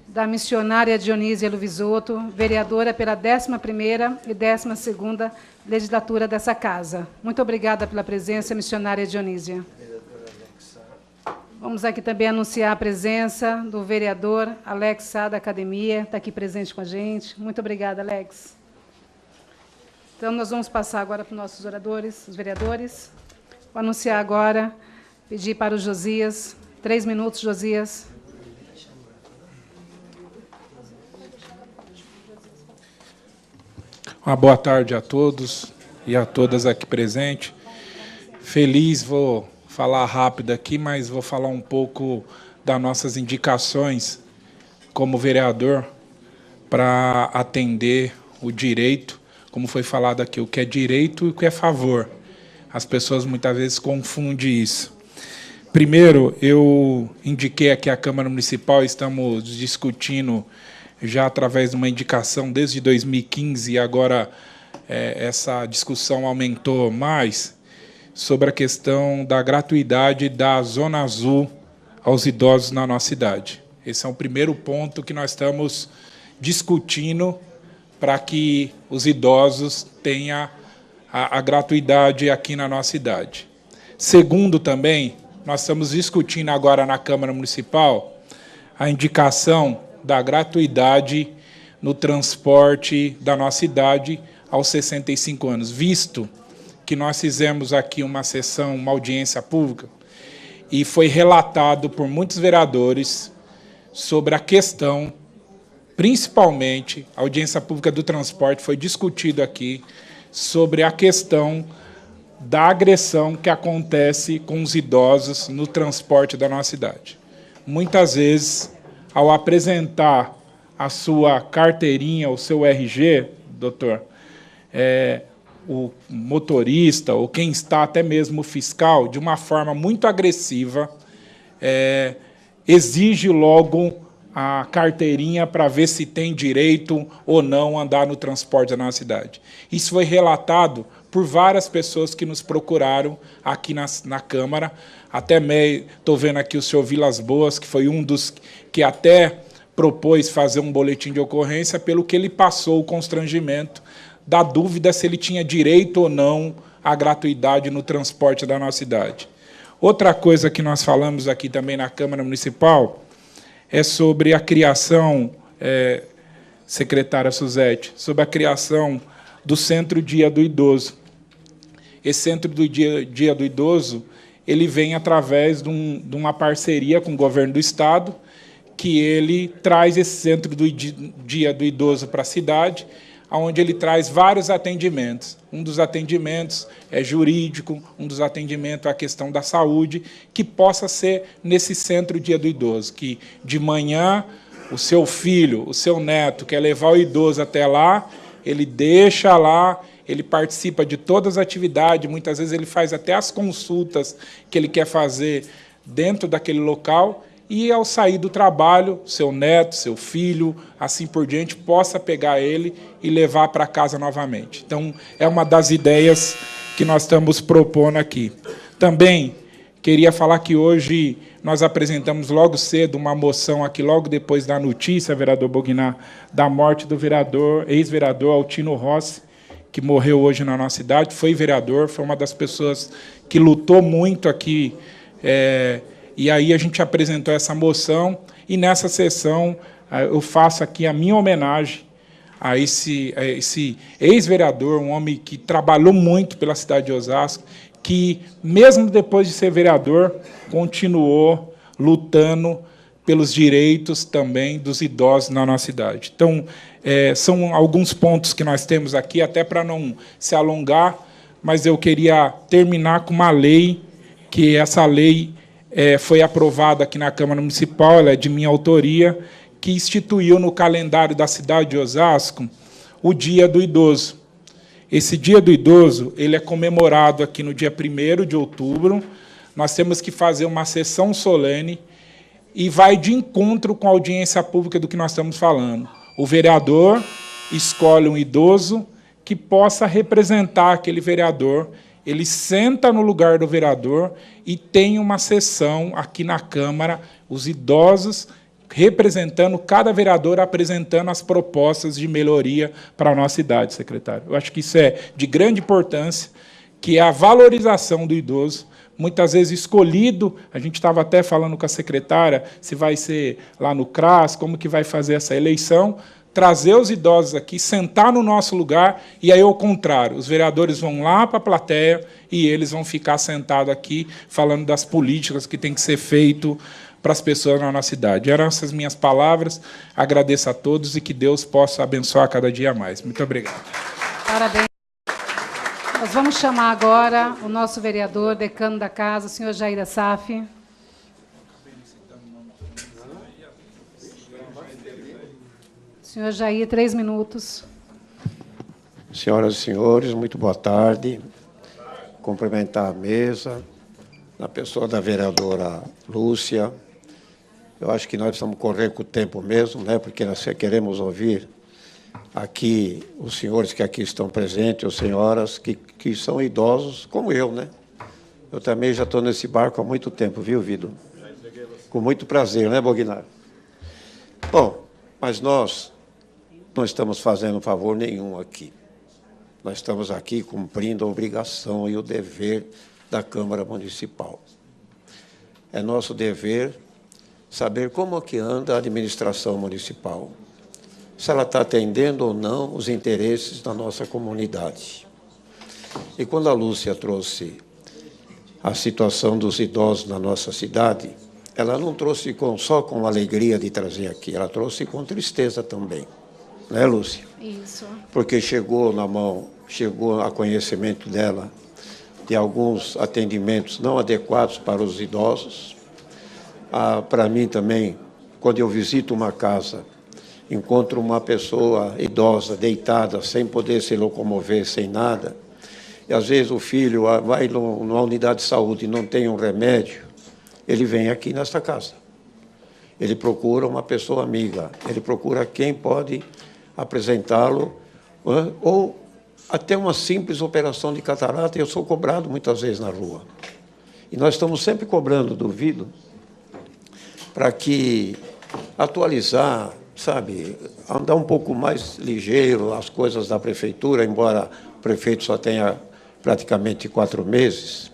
da missionária Dionísia Luvisoto, vereadora pela 11ª e 12ª legislatura dessa casa. Muito obrigada pela presença, missionária Dionísia. Vamos aqui também anunciar a presença do vereador Alex Sá, da Academia, está aqui presente com a gente. Muito obrigada, Alex. Então, nós vamos passar agora para os nossos oradores, os vereadores. Vou anunciar agora, pedir para o Josias, 3 minutos, Josias. Uma boa tarde a todos e a todas aqui presentes. Feliz, vou falar rápido aqui, mas vou falar um pouco das nossas indicações como vereador para atender o direito, como foi falado aqui, o que é direito e o que é favor. As pessoas muitas vezes confundem isso. Primeiro, eu indiquei aqui a Câmara Municipal, estamos discutindo já através de uma indicação desde 2015, e agora essa discussão aumentou mais, sobre a questão da gratuidade da Zona Azul aos idosos na nossa cidade. Esse é o primeiro ponto que nós estamos discutindo para que os idosos tenham a gratuidade aqui na nossa cidade. Segundo, também, nós estamos discutindo agora na Câmara Municipal a indicação da gratuidade no transporte da nossa cidade aos 65 anos, visto que nós fizemos aqui uma sessão, uma audiência pública, e foi relatado por muitos vereadores sobre a questão, principalmente, a audiência pública do transporte, foi discutido aqui, sobre a questão da agressão que acontece com os idosos no transporte da nossa cidade. Muitas vezes, ao apresentar a sua carteirinha, o seu RG, doutor, o motorista, ou quem está, até mesmo o fiscal, de uma forma muito agressiva, exige logo a carteirinha para ver se tem direito ou não andar no transporte da nossa cidade. Isso foi relatado por várias pessoas que nos procuraram aqui na Câmara. Até estou vendo aqui o senhor Vilas Boas, que foi um dos que até propôs fazer um boletim de ocorrência, pelo que ele passou o constrangimento da dúvida se ele tinha direito ou não à gratuidade no transporte da nossa cidade. Outra coisa que nós falamos aqui também na Câmara Municipal é sobre a criação, secretária Suzete, sobre a criação do Centro Dia do Idoso. Esse Centro do Dia do Idoso, ele vem através de uma parceria com o governo do Estado, que ele traz esse Centro do Dia do Idoso para a cidade, onde ele traz vários atendimentos. Um dos atendimentos é jurídico, um dos atendimentos é a questão da saúde, que possa ser nesse Centro Dia do Idoso, que de manhã o seu filho, o seu neto quer levar o idoso até lá, ele deixa lá, ele participa de todas as atividades, muitas vezes ele faz até as consultas que ele quer fazer dentro daquele local, e, ao sair do trabalho, seu neto, seu filho, assim por diante, possa pegar ele e levar para casa novamente. Então, é uma das ideias que nós estamos propondo aqui. Também queria falar que hoje nós apresentamos logo cedo uma moção aqui, logo depois da notícia, vereador Bognar, da morte do ex-vereador Altino Rossi, que morreu hoje na nossa cidade, foi vereador, foi uma das pessoas que lutou muito aqui, e aí a gente apresentou essa moção, e nessa sessão eu faço aqui a minha homenagem a esse ex-vereador, um homem que trabalhou muito pela cidade de Osasco, que, mesmo depois de ser vereador, continuou lutando pelos direitos também dos idosos na nossa cidade. Então, são alguns pontos que nós temos aqui, até para não se alongar, mas eu queria terminar com uma lei, que essa lei foi aprovada aqui na Câmara Municipal, ela é de minha autoria, que instituiu no calendário da cidade de Osasco o Dia do Idoso. Esse Dia do Idoso ele é comemorado aqui no dia 1º de outubro. Nós temos que fazer uma sessão solene e vai de encontro com a audiência pública do que nós estamos falando. O vereador escolhe um idoso que possa representar aquele vereador. Ele senta no lugar do vereador e tem uma sessão aqui na Câmara, os idosos representando, cada vereador apresentando as propostas de melhoria para a nossa cidade, secretário. Eu acho que isso é de grande importância, que é a valorização do idoso, muitas vezes escolhido, a gente estava até falando com a secretária, se vai ser lá no CRAS, como que vai fazer essa eleição, trazer os idosos aqui, sentar no nosso lugar, e aí, ao contrário, os vereadores vão lá para a plateia e eles vão ficar sentados aqui, falando das políticas que tem que ser feito para as pessoas na nossa cidade. Eram essas minhas palavras, agradeço a todos e que Deus possa abençoar cada dia mais. Muito obrigado. Parabéns. Nós vamos chamar agora o nosso vereador, decano da casa, o senhor Jair Assaf. Senhor Jair, 3 minutos. Senhoras e senhores, muito boa tarde. Cumprimentar a mesa, na pessoa da vereadora Lúcia. Eu acho que nós precisamos correr com o tempo mesmo, né, porque nós queremos ouvir aqui os senhores que aqui estão presentes, ou senhoras que são idosos, como eu, né? Eu também já estou nesse barco há muito tempo, viu, Vido? Com muito prazer, né, Bognar? Bom, mas nós não estamos fazendo favor nenhum aqui. Nós estamos aqui cumprindo a obrigação e o dever da Câmara Municipal. É nosso dever saber como é que anda a administração municipal, se ela está atendendo ou não os interesses da nossa comunidade. E quando a Lúcia trouxe a situação dos idosos na nossa cidade, ela não trouxe só com alegria de trazer aqui, ela trouxe com tristeza também. Né, Lúcia? Isso. Porque chegou na mão, chegou a conhecimento dela de alguns atendimentos não adequados para os idosos. Para mim também, quando eu visito uma casa, encontro uma pessoa idosa, deitada, sem poder se locomover, sem nada, e às vezes o filho vai numa unidade de saúde e não tem um remédio, ele vem aqui nesta casa. Ele procura uma pessoa amiga, ele procura quem pode apresentá-lo, ou até uma simples operação de catarata. Eu sou cobrado muitas vezes na rua. E nós estamos sempre cobrando do Vido para que atualizar, sabe, andar um pouco mais ligeiro as coisas da prefeitura, embora o prefeito só tenha praticamente 4 meses,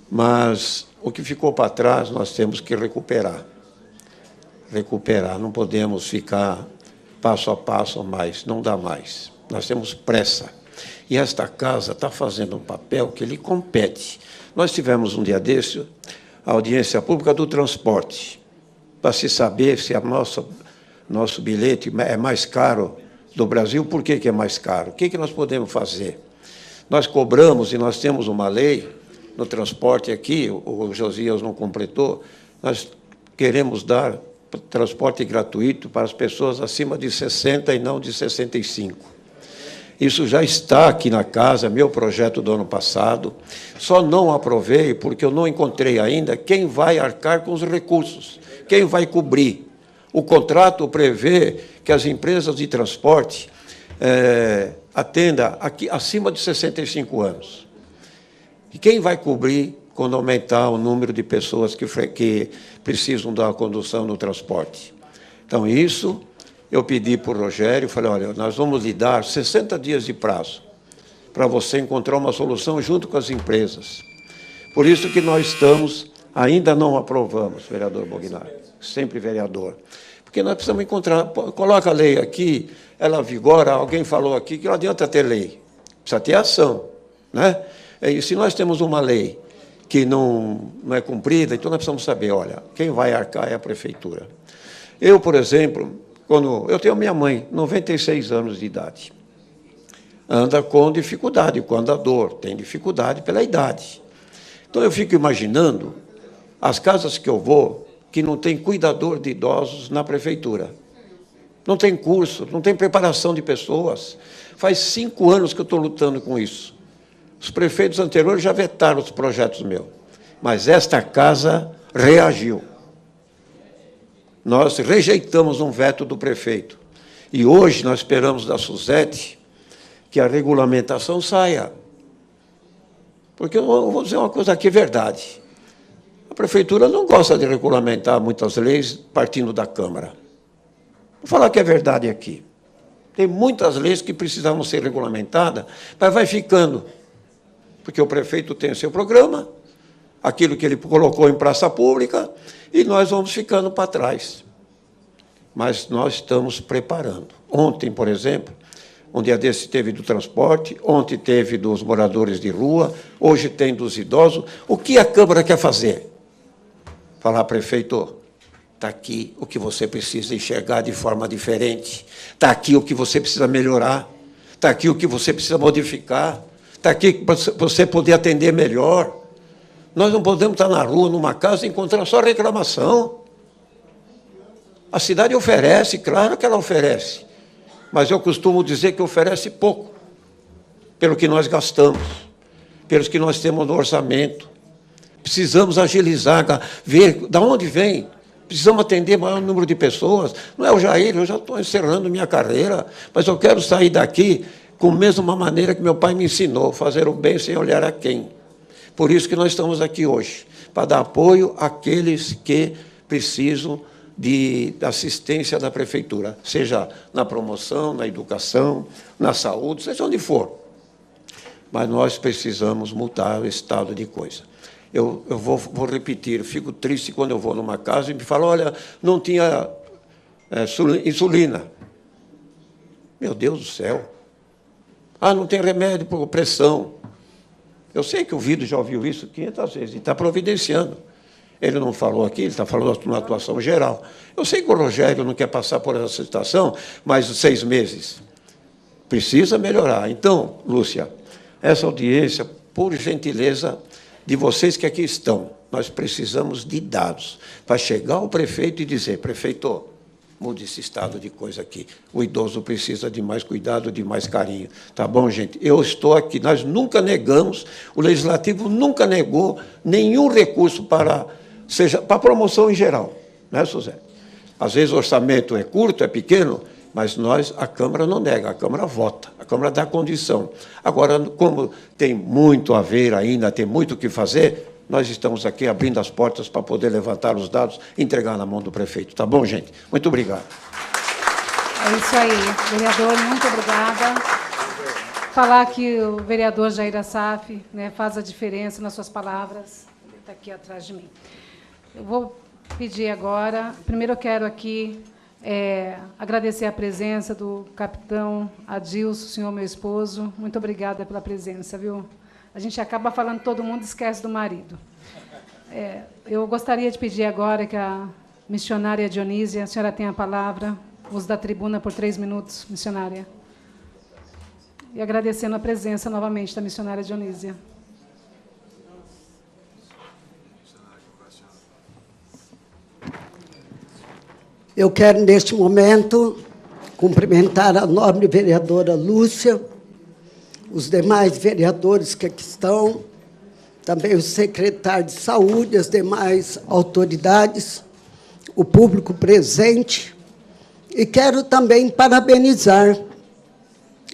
mas o que ficou para trás nós temos que recuperar. Recuperar, não podemos ficar passo a passo mais, não dá mais. Nós temos pressa. E esta casa está fazendo um papel que lhe compete. Nós tivemos um dia desse a audiência pública do transporte, para se saber se nosso bilhete é mais caro do Brasil. Por que é mais caro? O que nós podemos fazer? Nós cobramos, e nós temos uma lei no transporte aqui, o Josias não completou, nós queremos dar transporte gratuito para as pessoas acima de 60 e não de 65. Isso já está aqui na casa, meu projeto do ano passado. Só não aprovei porque eu não encontrei ainda quem vai arcar com os recursos, quem vai cobrir. O contrato prevê que as empresas de transporte atendam aqui acima de 65 anos. E quem vai cobrir quando aumentar o número de pessoas que precisam da condução no transporte? Então, isso eu pedi para o Rogério, falei, olha, nós vamos lhe dar 60 dias de prazo para você encontrar uma solução junto com as empresas. Por isso que nós estamos, ainda não aprovamos, vereador Bognar, sempre vereador, porque nós precisamos encontrar, coloca a lei aqui, ela vigora, alguém falou aqui que não adianta ter lei, precisa ter ação, né? E se nós temos uma lei que não é cumprida, então nós precisamos saber, olha, quem vai arcar é a prefeitura. Eu, por exemplo, eu tenho minha mãe, 96 anos de idade. anda com dificuldade, com andador, tem dificuldade pela idade. Então, eu fico imaginando as casas que eu vou, que não tem cuidador de idosos na prefeitura. Não tem curso, não tem preparação de pessoas. Faz 5 anos que eu estou lutando com isso. Os prefeitos anteriores já vetaram os projetos meus, mas esta casa reagiu. Nós rejeitamos um veto do prefeito. E hoje nós esperamos da Suzete que a regulamentação saia. Porque eu vou dizer uma coisa aqui, é verdade. A prefeitura não gosta de regulamentar muitas leis partindo da Câmara. Vou falar que é verdade aqui. Tem muitas leis que precisavam ser regulamentadas, mas vai ficando. Porque o prefeito tem o seu programa, aquilo que ele colocou em praça pública, e nós vamos ficando para trás. Mas nós estamos preparando. Ontem, por exemplo, um dia desse teve do transporte, ontem teve dos moradores de rua, hoje tem dos idosos. O que a Câmara quer fazer? Falar, prefeito, está aqui o que você precisa enxergar de forma diferente, está aqui o que você precisa melhorar, está aqui o que você precisa modificar, está aqui para você poder atender melhor. Nós não podemos estar na rua, numa casa, e encontrar só reclamação. A cidade oferece, claro que ela oferece, mas eu costumo dizer que oferece pouco, pelo que nós gastamos, pelos que nós temos no orçamento. Precisamos agilizar, ver de onde vem. Precisamos atender maior número de pessoas. Não é o Jair, eu já estou encerrando minha carreira, mas eu quero sair daqui com a mesma maneira que meu pai me ensinou, fazer o bem sem olhar a quem. Por isso que nós estamos aqui hoje, para dar apoio àqueles que precisam de assistência da prefeitura, seja na promoção, na educação, na saúde, seja onde for. Mas nós precisamos mudar o estado de coisa. Eu vou repetir, eu fico triste quando eu vou numa casa e me falam, olha, não tinha insulina. Meu Deus do céu. Ah, não tem remédio por pressão. Eu sei que o Vido já ouviu isso 500 vezes e está providenciando. Ele não falou aqui, ele está falando na atuação geral. Eu sei que o Rogério não quer passar por essa situação, mas 6 meses. Precisa melhorar. Então, Lúcia, essa audiência, por gentileza de vocês que aqui estão, nós precisamos de dados para chegar ao prefeito e dizer, prefeito, mude esse estado de coisa aqui. O idoso precisa de mais cuidado, de mais carinho. Tá bom, gente? Eu estou aqui. Nós nunca negamos, o Legislativo nunca negou nenhum recurso para a promoção em geral. Né, Suzete? Às vezes o orçamento é curto, é pequeno, mas a Câmara não nega, a Câmara vota, a Câmara dá condição. Agora, como tem muito a ver ainda, tem muito o que fazer, nós estamos aqui abrindo as portas para poder levantar os dados e entregar na mão do prefeito. Tá bom, gente? Muito obrigado. É isso aí, vereador, muito obrigada. Falar que o vereador Jair Assaf, né, faz a diferença nas suas palavras. Ele está aqui atrás de mim. Eu vou pedir agora, primeiro eu quero aqui agradecer a presença do capitão Adilson, senhor meu esposo. Muito obrigada pela presença, viu? A gente acaba falando todo mundo, esquece do marido. Eu gostaria de pedir agora que a missionária Dionísia, a senhora tenha a palavra, uso da tribuna por 3 minutos, missionária. E agradecendo a presença novamente da missionária Dionísia. Eu quero, neste momento, cumprimentar a nobre vereadora Lúcia, os demais vereadores que aqui estão, também o secretário de Saúde, as demais autoridades, o público presente, e quero também parabenizar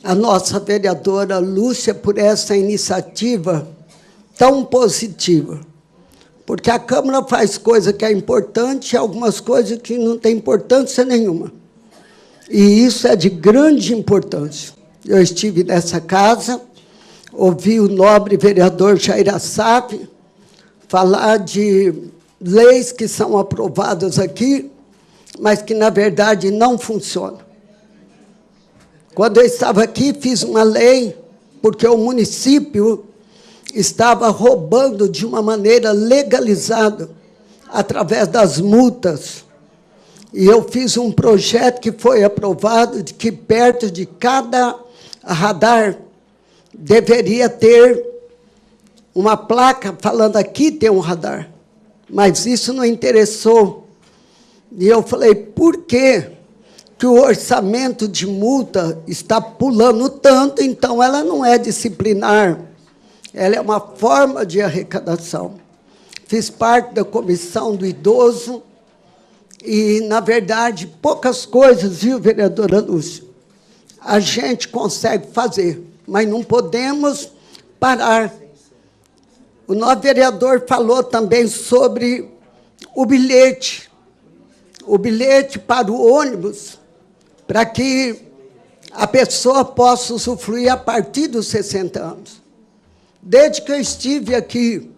a nossa vereadora Lúcia por essa iniciativa tão positiva, porque a Câmara faz coisa que é importante e algumas coisas que não têm importância nenhuma. E isso é de grande importância. Eu estive nessa casa, ouvi o nobre vereador Jair Assaf falar de leis que são aprovadas aqui, mas que, na verdade, não funcionam. Quando eu estava aqui, fiz uma lei, porque o município estava roubando de uma maneira legalizada, através das multas. E eu fiz um projeto que foi aprovado, de que perto de cada radar deveria ter uma placa falando aqui tem um radar. Mas isso não interessou. E eu falei, por que o orçamento de multa está pulando tanto, então ela não é disciplinar, ela é uma forma de arrecadação. Fiz parte da comissão do idoso e, na verdade, poucas coisas, viu, vereadora Lúcia, a gente consegue fazer, mas não podemos parar. O nosso vereador falou também sobre o bilhete para o ônibus, para que a pessoa possa usufruir a partir dos 60 anos. Desde que eu estive aqui,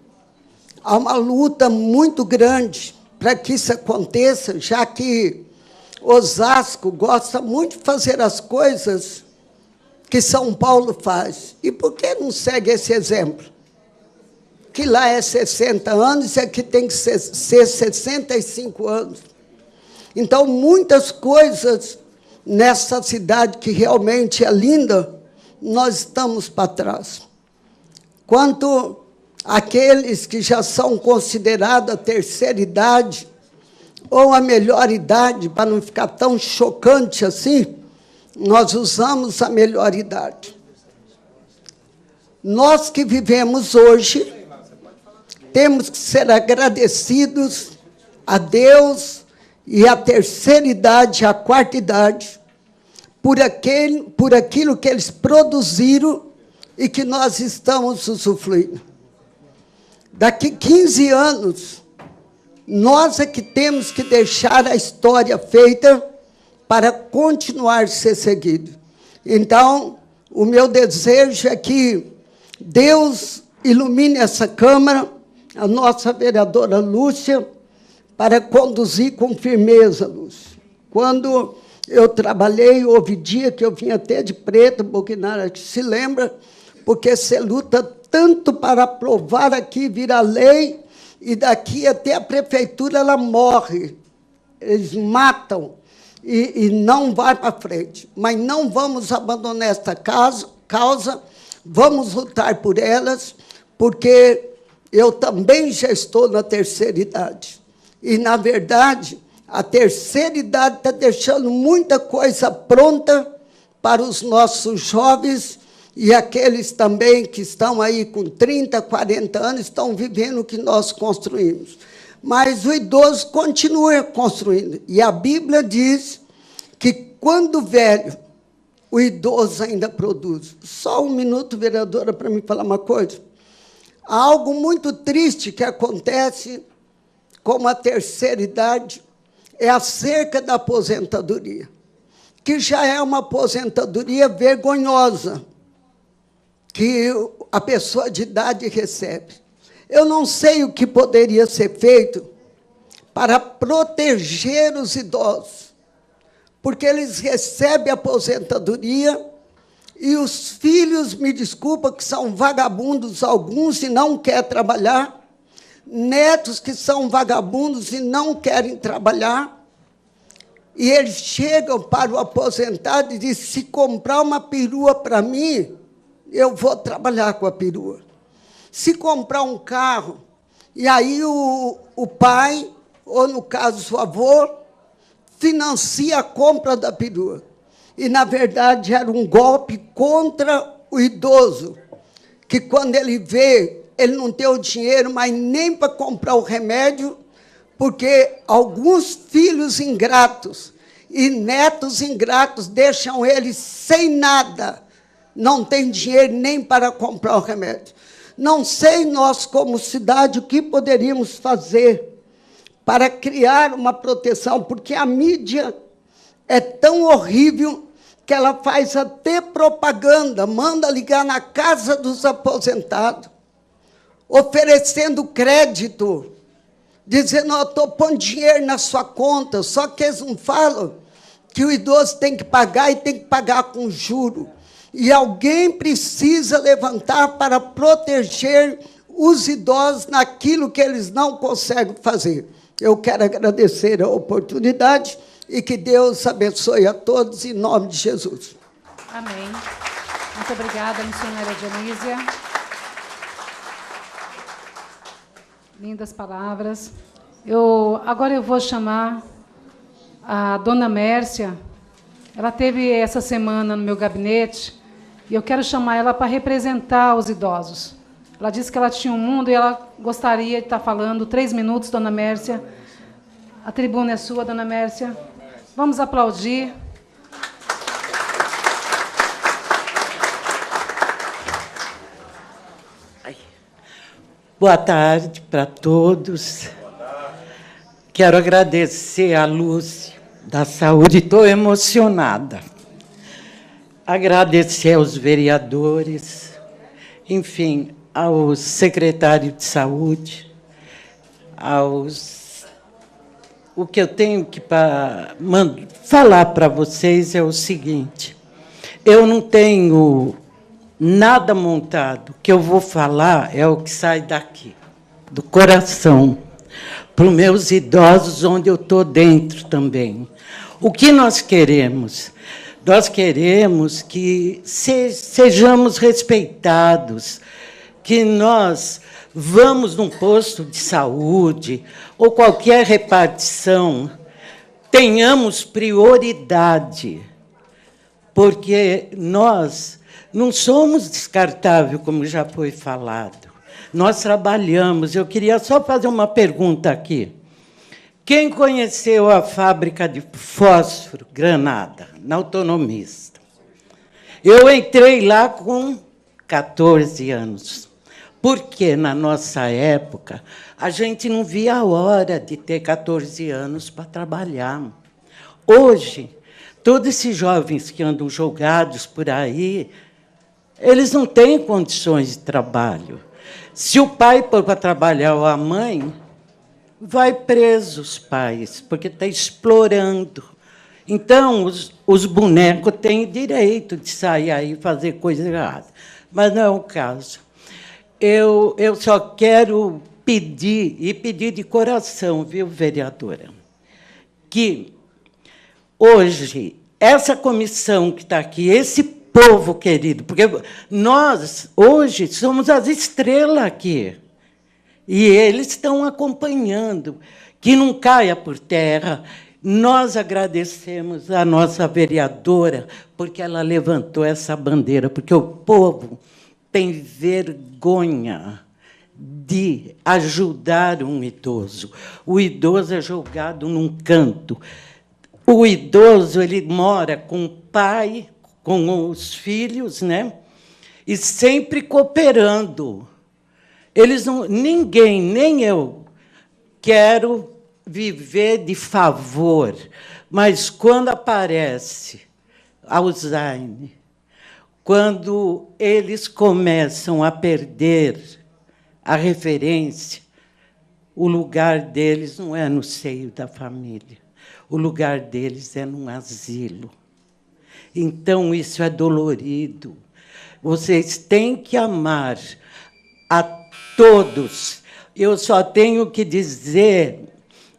há uma luta muito grande para que isso aconteça, já que Osasco gosta muito de fazer as coisas que São Paulo faz. E por que não segue esse exemplo? Que lá é 60 anos e aqui tem que ser 65 anos. Então, muitas coisas nessa cidade que realmente é linda, nós estamos para trás. Quanto àqueles que já são considerados a terceira idade, ou a melhor idade, para não ficar tão chocante assim, nós usamos a melhor idade. Nós que vivemos hoje, temos que ser agradecidos a Deus e à terceira idade, à quarta idade, por aquilo que eles produziram e que nós estamos usufruindo. Daqui 15 anos, nós é que temos que deixar a história feita para continuar a ser seguido. Então, o meu desejo é que Deus ilumine essa Câmara, a nossa vereadora Lúcia, para conduzir com firmeza, Lúcia. Quando eu trabalhei, houve dia que eu vinha até de preto, Boquinara, se lembra, porque você luta tanto para aprovar aqui, virar lei, e daqui até a prefeitura ela morre. Eles matam e não vai para frente. Mas não vamos abandonar esta causa, vamos lutar por elas, porque eu também já estou na terceira idade. E, na verdade, a terceira idade está deixando muita coisa pronta para os nossos jovens e aqueles também que estão aí com 30, 40 anos, estão vivendo o que nós construímos. Mas o idoso continua construindo. E a Bíblia diz que, quando velho, o idoso ainda produz. Só um minuto, vereadora, para me falar uma coisa. Há algo muito triste que acontece com a terceira idade, é acerca da aposentadoria, que já é uma aposentadoria vergonhosa, que a pessoa de idade recebe. Eu não sei o que poderia ser feito para proteger os idosos, porque eles recebem aposentadoria e os filhos, me desculpa, que são vagabundos alguns e não querem trabalhar, netos que são vagabundos e não querem trabalhar, e eles chegam para o aposentado e dizem, se comprar uma perua para mim, eu vou trabalhar com a perua. Se comprar um carro, e aí o pai, ou no caso o avô, financia a compra da perua. E, na verdade, era um golpe contra o idoso, que quando ele vê, ele não tem o dinheiro, mas nem para comprar o remédio, porque alguns filhos ingratos e netos ingratos deixam ele sem nada, não tem dinheiro nem para comprar o remédio. Não sei nós, como cidade, o que poderíamos fazer para criar uma proteção, porque a mídia é tão horrível que ela faz até propaganda, manda ligar na casa dos aposentados, oferecendo crédito, dizendo, eu estou pondo dinheiro na sua conta, só que eles não falam que o idoso tem que pagar e tem que pagar com juro. E alguém precisa levantar para proteger os idosos naquilo que eles não conseguem fazer. Eu quero agradecer a oportunidade e que Deus abençoe a todos, em nome de Jesus. Amém. Muito obrigada, missionária Dionísia. Lindas palavras. Agora eu vou chamar a dona Mércia. Ela esteve essa semana no meu gabinete e eu quero chamar ela para representar os idosos. Ela disse que ela tinha um mundo e ela gostaria de estar falando 3 minutos, dona Mércia. A tribuna é sua, dona Mércia. Vamos aplaudir. Boa tarde para todos. Quero agradecer a Lúcia da Saúde, estou emocionada. Agradecer aos vereadores, enfim, ao secretário de Saúde, O que eu tenho que falar para vocês é o seguinte: eu não tenho nada montado. O que eu vou falar é o que sai daqui, do coração, para os meus idosos, onde eu estou dentro também. O que nós queremos? Nós queremos que sejamos respeitados, que nós vamos num posto de saúde ou qualquer repartição, tenhamos prioridade, porque nós não somos descartáveis, como já foi falado. Nós trabalhamos. Eu queria só fazer uma pergunta aqui. Quem conheceu a fábrica de fósforo Granada, na Autonomista? Eu entrei lá com 14 anos, porque, na nossa época, a gente não via a hora de ter 14 anos para trabalhar. Hoje, todos esses jovens que andam jogados por aí, eles não têm condições de trabalho. Se o pai pôr para trabalhar ou a mãe, vai preso os pais, porque está explorando. Então, os bonecos têm direito de sair aí e fazer coisa errada. Mas não é o caso. Eu só quero pedir, e pedir de coração, viu, vereadora, que hoje, essa comissão que está aqui, esse povo querido, porque nós, hoje, somos as estrelas aqui, e eles estão acompanhando, que não caia por terra. Nós agradecemos a nossa vereadora, porque ela levantou essa bandeira, porque o povo tem vergonha de ajudar um idoso. O idoso é jogado num canto. O idoso ele mora com o pai, com os filhos, né? E sempre cooperando. Eles não, ninguém, nem eu, quero viver de favor, mas quando aparece Alzheimer, quando eles começam a perder a referência, o lugar deles não é no seio da família, o lugar deles é num asilo. Então, isso é dolorido. Vocês têm que amar a todos. Eu só tenho que dizer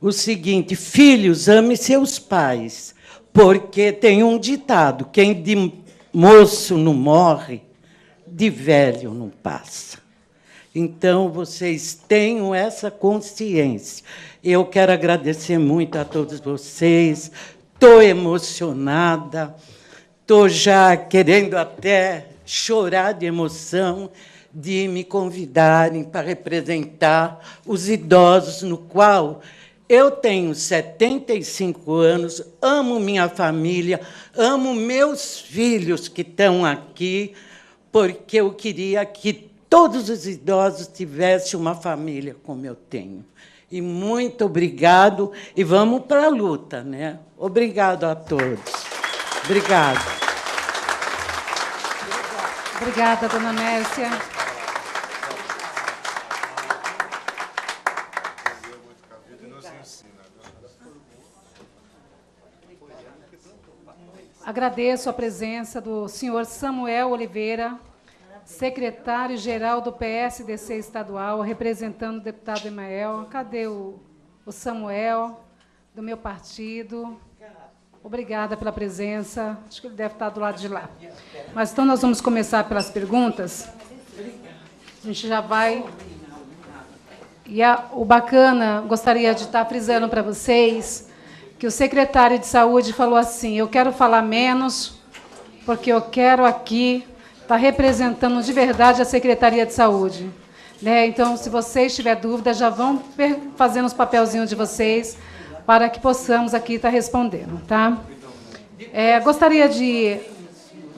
o seguinte: filhos, ame seus pais, porque tem um ditado: quem de moço não morre, de velho não passa. Então, vocês tenham essa consciência. Eu quero agradecer muito a todos vocês. Estou emocionada. Estou já querendo até chorar de emoção de me convidarem para representar os idosos, no qual eu tenho 75 anos, amo minha família, amo meus filhos que estão aqui, porque eu queria que todos os idosos tivessem uma família como eu tenho. E muito obrigado, e vamos para a luta, né? Obrigado a todos. Obrigada. Obrigada, dona Mércia. Agradeço a presença do senhor Samuel Oliveira, secretário-geral do PSDC estadual, representando o deputado Emael. Cadê o Samuel, do meu partido? Obrigada pela presença. Acho que ele deve estar do lado de lá. Mas então nós vamos começar pelas perguntas. A gente já vai... E o bacana, gostaria de estar frisando para vocês que o secretário de Saúde falou assim, eu quero falar menos, porque eu quero aqui estar representando de verdade a Secretaria de Saúde. Né? Então, se vocês tiverem dúvida, já vão fazendo os papelzinhos de vocês para que possamos aqui estar respondendo. Tá? Gostaria de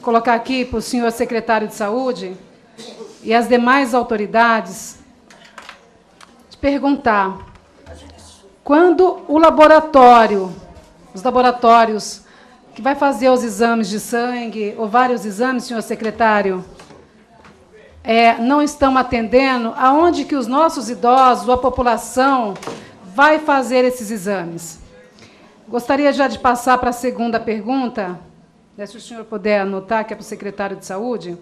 colocar aqui para o senhor secretário de Saúde e as demais autoridades de perguntar quando os laboratórios que vai fazer os exames de sangue, ou vários exames, senhor secretário, não estão atendendo, aonde que os nossos idosos, a população, vai fazer esses exames? Gostaria já de passar para a segunda pergunta, se o senhor puder anotar, que é para o secretário de Saúde.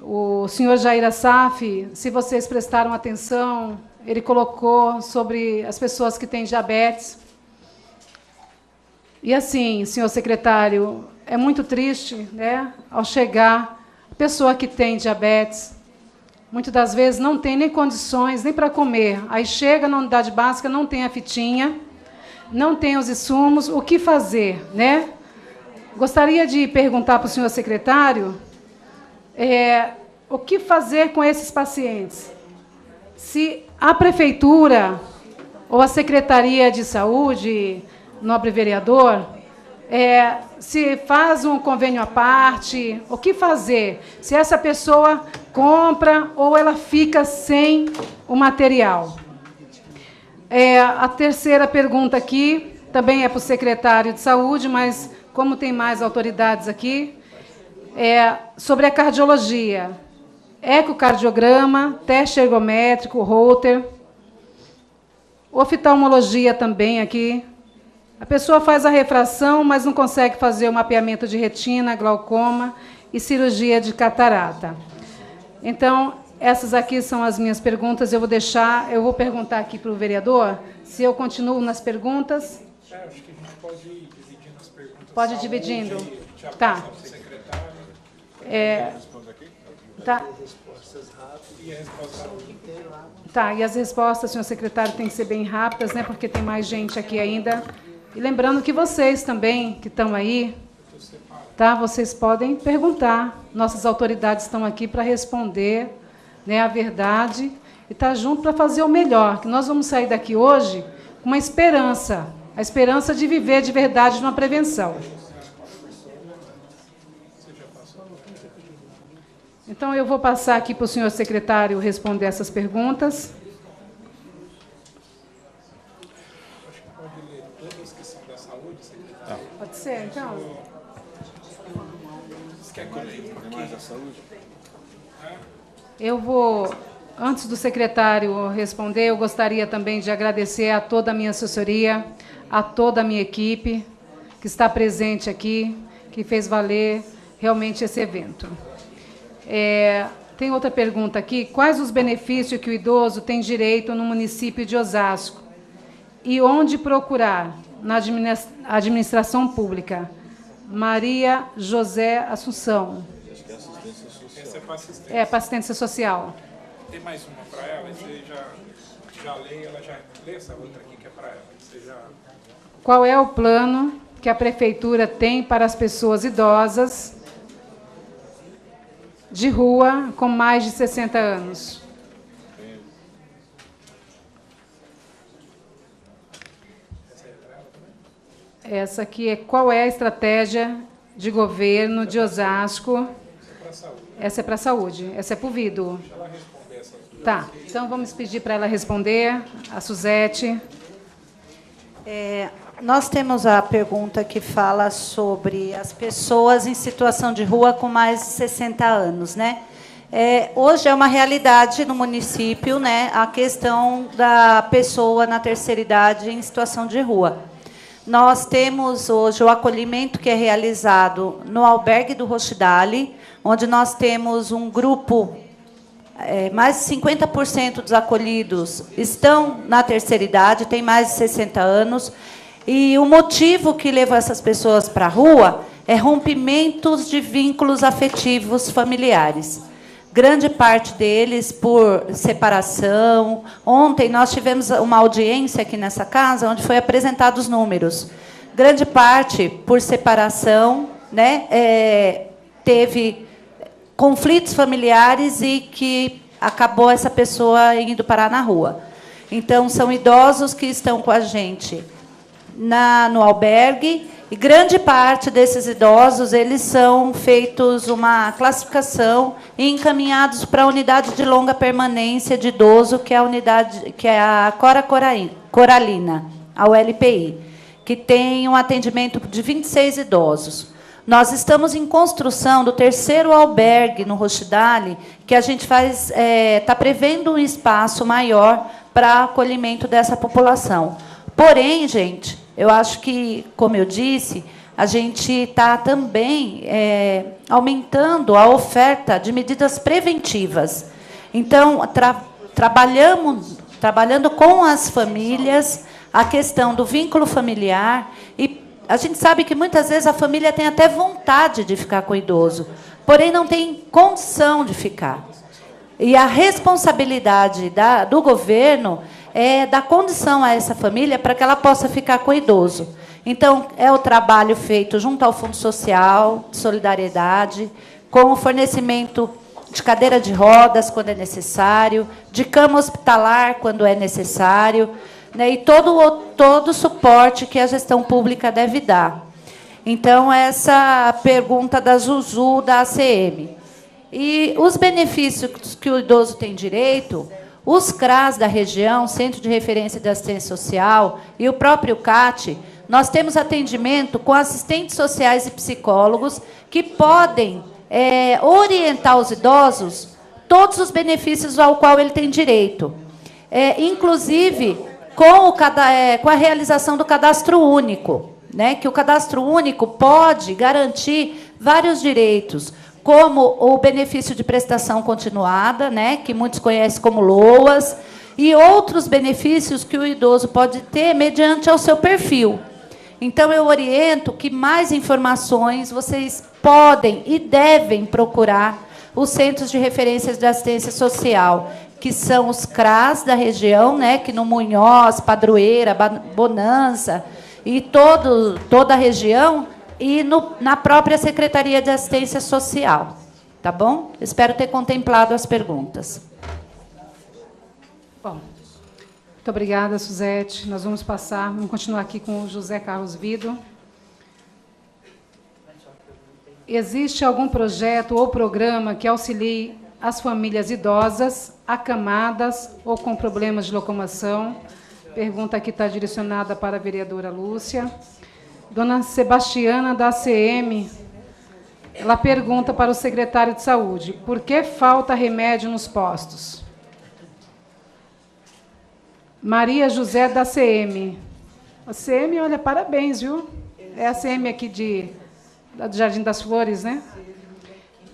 O senhor Jair Assaf, se vocês prestaram atenção, ele colocou sobre as pessoas que têm diabetes. E assim, senhor secretário, é muito triste, né, ao chegar a pessoa que tem diabetes, muitas das vezes não tem nem condições nem para comer. Aí chega na unidade básica, não tem a fitinha, não tem os insumos, o que fazer, né? Gostaria de perguntar para o senhor secretário o que fazer com esses pacientes. Se a prefeitura ou a Secretaria de Saúde, nobre vereador, se faz um convênio à parte, o que fazer? Se essa pessoa compra ou ela fica sem o material. A terceira pergunta aqui também é para o secretário de Saúde, mas como tem mais autoridades aqui, sobre a cardiologia. Ecocardiograma, teste ergométrico, Holter, oftalmologia também aqui. A pessoa faz a refração, mas não consegue fazer o mapeamento de retina, glaucoma e cirurgia de catarata. Então, essas aqui são as minhas perguntas. Eu vou perguntar aqui para o vereador se eu continuo nas perguntas. Acho que a gente pode ir dividindo as perguntas. Pode ir dividindo. Tá. Tá. Tá, e as respostas, senhor secretário, têm que ser bem rápidas, né, porque tem mais gente aqui ainda. E lembrando que vocês também, que estão aí, tá, vocês podem perguntar. Nossas autoridades estão aqui para responder, né, a verdade e estar junto para fazer o melhor, que nós vamos sair daqui hoje com uma esperança, a esperança de viver de verdade numa prevenção. Então, eu vou passar aqui para o senhor secretário responder essas perguntas. Acho que pode ler todas que são da saúde, secretário. Pode ser, então? Você quer que eu leia mais da saúde? Eu vou, antes do secretário responder, eu gostaria também de agradecer a toda a minha assessoria, a toda a minha equipe que está presente aqui, que fez valer realmente esse evento. Tem outra pergunta aqui. Quais os benefícios que o idoso tem direito no município de Osasco? E onde procurar? Na administração pública. Maria José Assunção. Essa é para assistência. Para assistência social. Tem mais uma para ela? Você já lê, ela já lê essa outra aqui que é para ela. Você já... Qual é o plano que a prefeitura tem para as pessoas idosas de rua com mais de 60 anos? Essa aqui é qual é a estratégia de governo de Osasco? Essa é para a saúde. Essa é para o Vido. Tá, então vamos pedir para ela responder. A Suzete. Nós temos a pergunta que fala sobre as pessoas em situação de rua com mais de 60 anos, né? Hoje é uma realidade no município, né, a questão da pessoa na terceira idade em situação de rua. Nós temos hoje o acolhimento que é realizado no albergue do Rochdale, onde nós temos um grupo, mais de 50% dos acolhidos estão na terceira idade, têm mais de 60 anos. E o motivo que levou essas pessoas para a rua é rompimentos de vínculos afetivos familiares. Grande parte deles por separação. Ontem nós tivemos uma audiência aqui nessa casa, onde foi apresentados os números. Grande parte por separação, né, teve conflitos familiares e que acabou essa pessoa indo parar na rua. Então, são idosos que estão com a gente no albergue, e grande parte desses idosos, eles são feitos uma classificação e encaminhados para a unidade de longa permanência de idoso, que é a Cora Coralina, a ULPI, que tem um atendimento de 26 idosos. Nós estamos em construção do 3º albergue no Rochdale, que a gente está prevendo um espaço maior para acolhimento dessa população. Porém, gente, eu acho que, como eu disse, a gente está também aumentando a oferta de medidas preventivas. Então, trabalhando com as famílias a questão do vínculo familiar, e a gente sabe que muitas vezes a família tem até vontade de ficar com o idoso, porém não tem condição de ficar. E a responsabilidade do governo é dar condição a essa família para que ela possa ficar com o idoso. Então, é o trabalho feito junto ao Fundo Social de Solidariedade, com o fornecimento de cadeira de rodas, quando é necessário, de cama hospitalar, quando é necessário, né, e todo o suporte que a gestão pública deve dar. Então, essa pergunta da Zuzu, da ACM. E os benefícios que o idoso tem direito, os CRAS da região, Centro de Referência de Assistência Social, e o próprio CAT, nós temos atendimento com assistentes sociais e psicólogos que podem orientar os idosos todos os benefícios ao qual ele tem direito. Inclusive, com a realização do cadastro único, né, que o cadastro único pode garantir vários direitos, como o benefício de prestação continuada, né, que muitos conhecem como LOAS, e outros benefícios que o idoso pode ter mediante ao seu perfil. Então, eu oriento que mais informações vocês podem e devem procurar os Centros de Referências de Assistência Social, que são os CRAS da região, né, que no Munhoz, Padroeira, Bonança, e toda a região, e na própria Secretaria de Assistência Social. Tá bom? Espero ter contemplado as perguntas. Bom, muito obrigada, Suzete. Nós vamos continuar aqui com o José Carlos Vido. Existe algum projeto ou programa que auxilie as famílias idosas, acamadas ou com problemas de locomoção? Pergunta que está direcionada para a vereadora Lúcia. Dona Sebastiana, da ACM, ela pergunta para o secretário de Saúde: por que falta remédio nos postos? Maria José, da ACM. A ACM, olha, parabéns, viu? É a ACM aqui do Jardim das Flores, né?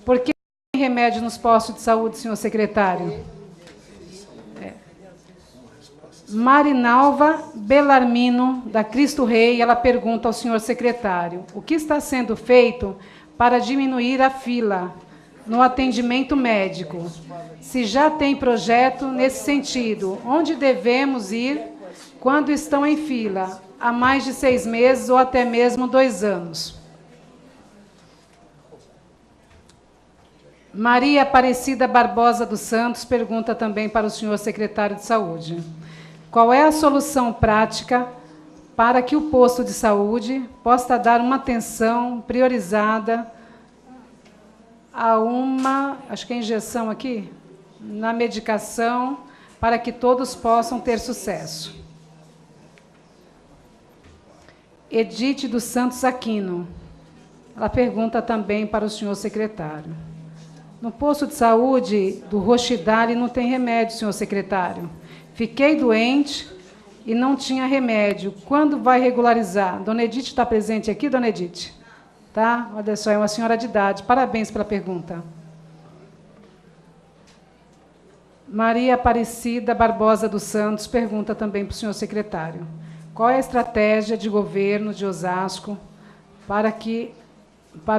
Por que tem remédio nos postos de saúde, senhor secretário? Marinalva Belarmino, da Cristo Rei, ela pergunta ao senhor secretário: o que está sendo feito para diminuir a fila no atendimento médico? Se já tem projeto nesse sentido, onde devemos ir quando estão em fila há mais de 6 meses ou até mesmo 2 anos? Maria Aparecida Barbosa dos Santos pergunta também para o senhor secretário de Saúde: qual é a solução prática para que o posto de saúde possa dar uma atenção priorizada a acho que é injeção aqui, na medicação, para que todos possam ter sucesso? Edith dos Santos Aquino, ela pergunta também para o senhor secretário: no posto de saúde do Rochdale não tem remédio, senhor secretário. Fiquei doente e não tinha remédio. Quando vai regularizar? Dona Edith está presente aqui, dona Edith? Tá? Olha só, é uma senhora de idade. Parabéns pela pergunta. Maria Aparecida Barbosa dos Santos pergunta também para o senhor secretário: Qual é a estratégia de governo de Osasco para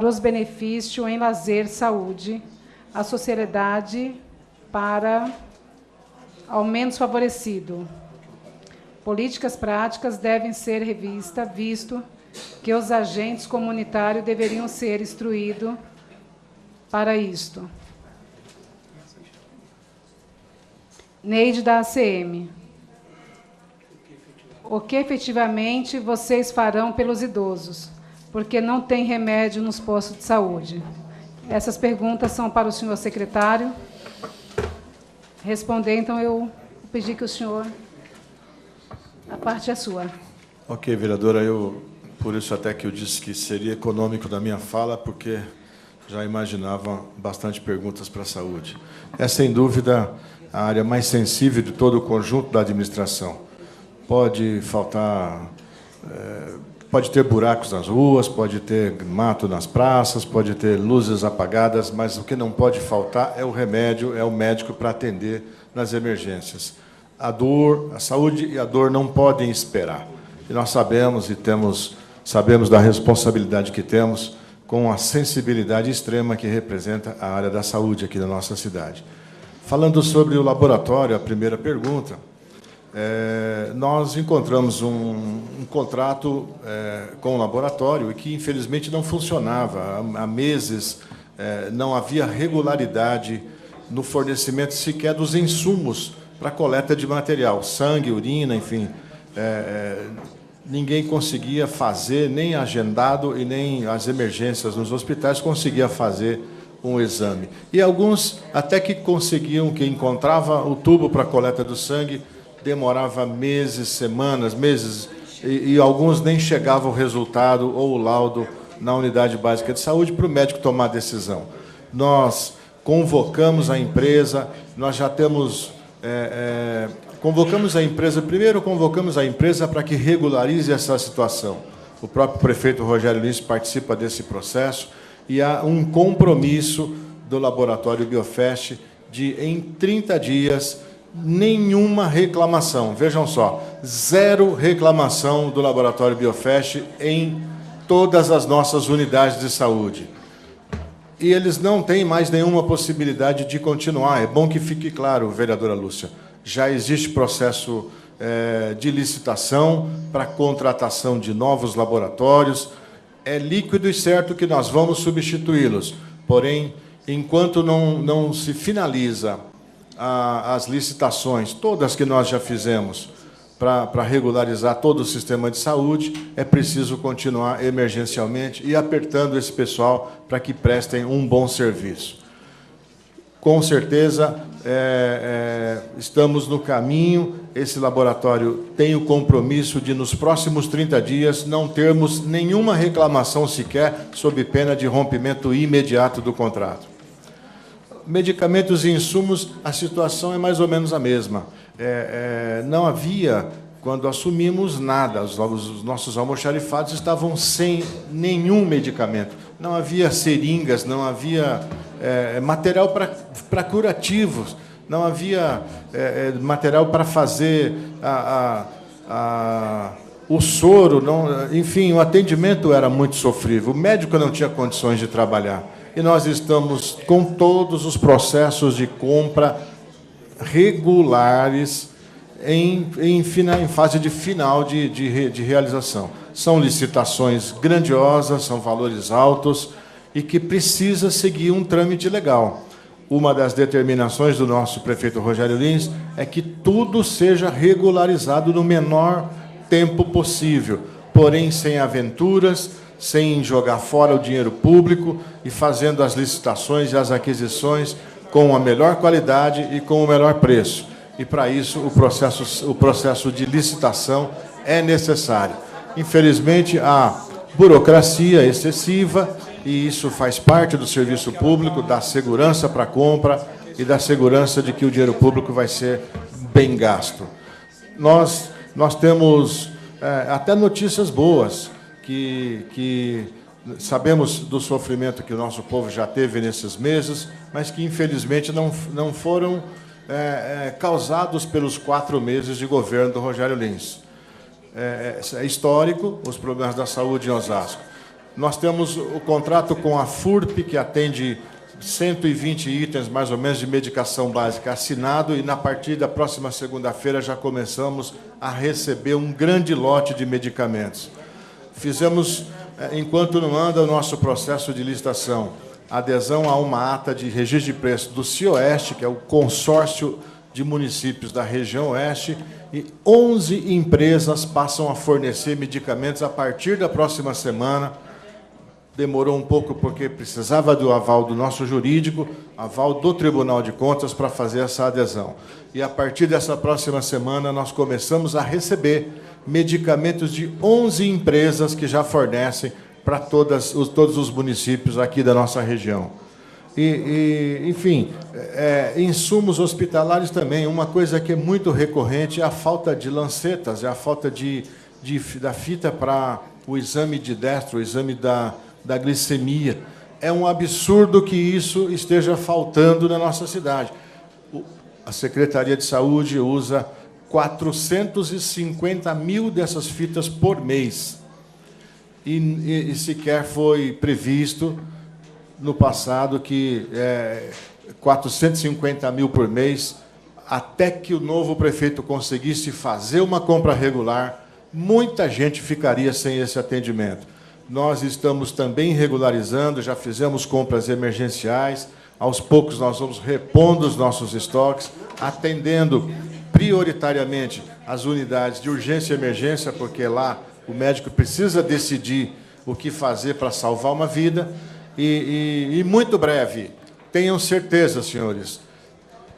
os benefícios em lazer, saúde, a sociedade para ao menos favorecido? Políticas práticas devem ser revistas, visto que os agentes comunitários deveriam ser instruídos para isto. Neide da ACM. O que efetivamente vocês farão pelos idosos? Porque não tem remédio nos postos de saúde. Essas perguntas são para o senhor secretário. Responder, então, eu vou pedir que o senhor... A parte é sua. Ok, vereadora, por isso até que eu disse que seria econômico da minha fala, porque já imaginava bastante perguntas para a saúde. É, sem dúvida, a área mais sensível de todo o conjunto da administração. Pode faltar... pode ter buracos nas ruas, pode ter mato nas praças, pode ter luzes apagadas, mas o que não pode faltar é o remédio, é o médico para atender nas emergências. A dor, a saúde e a dor não podem esperar. E nós sabemos da responsabilidade que temos com a sensibilidade extrema que representa a área da saúde aqui na nossa cidade. Falando sobre o laboratório, a primeira pergunta, nós encontramos um contrato com o laboratório e que, infelizmente, não funcionava. Há meses não havia regularidade no fornecimento sequer dos insumos para coleta de material, sangue, urina, enfim. Ninguém conseguia fazer, nem agendado e nem as emergências nos hospitais conseguia fazer um exame. E alguns até que conseguiam, que encontrava o tubo para a coleta do sangue, demorava meses, semanas, meses, e alguns nem chegava o resultado ou o laudo na unidade básica de saúde para o médico tomar a decisão. Nós convocamos a empresa, nós já temos... convocamos a empresa para que regularize essa situação. O próprio prefeito Rogério Lins participa desse processo e há um compromisso do Laboratório Biofest de, em 30 dias, nenhuma reclamação. Vejam só, 0 reclamação do Laboratório Biofest em todas as nossas unidades de saúde. E eles não têm mais nenhuma possibilidade de continuar. É bom que fique claro, vereadora Lúcia. Já existe processo de licitação para contratação de novos laboratórios. É líquido e certo que nós vamos substituí-los. Porém, enquanto não se finaliza as licitações, todas que nós já fizemos, para regularizar todo o sistema de saúde, é preciso continuar emergencialmente e apertando esse pessoal para que prestem um bom serviço. Com certeza, estamos no caminho. Esse laboratório tem o compromisso de, nos próximos 30 dias, não termos nenhuma reclamação sequer, sob pena de rompimento imediato do contrato. Medicamentos e insumos, a situação é mais ou menos a mesma. Não havia, quando assumimos, nada. Os nossos almoxarifados estavam sem nenhum medicamento. Não havia seringas, não havia material para curativos, não havia material para fazer o soro. Enfim, o atendimento era muito sofrível. O médico não tinha condições de trabalhar. E nós estamos com todos os processos de compra regulares em fase de final de realização. São licitações grandiosas, são valores altos e que precisa seguir um trâmite legal. Uma das determinações do nosso prefeito Rogério Lins é que tudo seja regularizado no menor tempo possível, porém sem aventuras, sem jogar fora o dinheiro público e fazendo as licitações e as aquisições com a melhor qualidade e com o melhor preço. E, para isso, o processo de licitação é necessário. Infelizmente, há burocracia excessiva, e isso faz parte do serviço público, da segurança para a compra e da segurança de que o dinheiro público vai ser bem gasto. Nós temos até notícias boas, que sabemos do sofrimento que o nosso povo já teve nesses meses, mas que, infelizmente, não foram causados pelos 4 meses de governo do Rogério Lins. é histórico, os problemas da saúde em Osasco. Nós temos o contrato com a FURP, que atende 120 itens, mais ou menos, de medicação básica assinado, e, na partir da próxima segunda-feira, já começamos a receber um grande lote de medicamentos. Fizemos, enquanto não anda o nosso processo de licitação, adesão a uma ata de registro de preço do CIOeste, que é o consórcio de municípios da região oeste, e 11 empresas passam a fornecer medicamentos a partir da próxima semana. Demorou um pouco porque precisava do aval do nosso jurídico, aval do Tribunal de Contas para fazer essa adesão. E, a partir dessa próxima semana, nós começamos a receber medicamentos de 11 empresas que já fornecem para todos os municípios aqui da nossa região. Enfim, insumos hospitalares também. Uma coisa que é muito recorrente é a falta de lancetas, é a falta da fita para o exame de destro, o exame da glicemia. É um absurdo que isso esteja faltando na nossa cidade. A Secretaria de Saúde usa 450 mil dessas fitas por mês. E sequer foi previsto no passado que 450 mil por mês, até que o novo prefeito conseguisse fazer uma compra regular, muita gente ficaria sem esse atendimento. Nós estamos também regularizando, já fizemos compras emergenciais, aos poucos nós vamos repondo os nossos estoques, atendendo prioritariamente as unidades de urgência e emergência, porque lá o médico precisa decidir o que fazer para salvar uma vida. E muito breve, tenham certeza, senhores,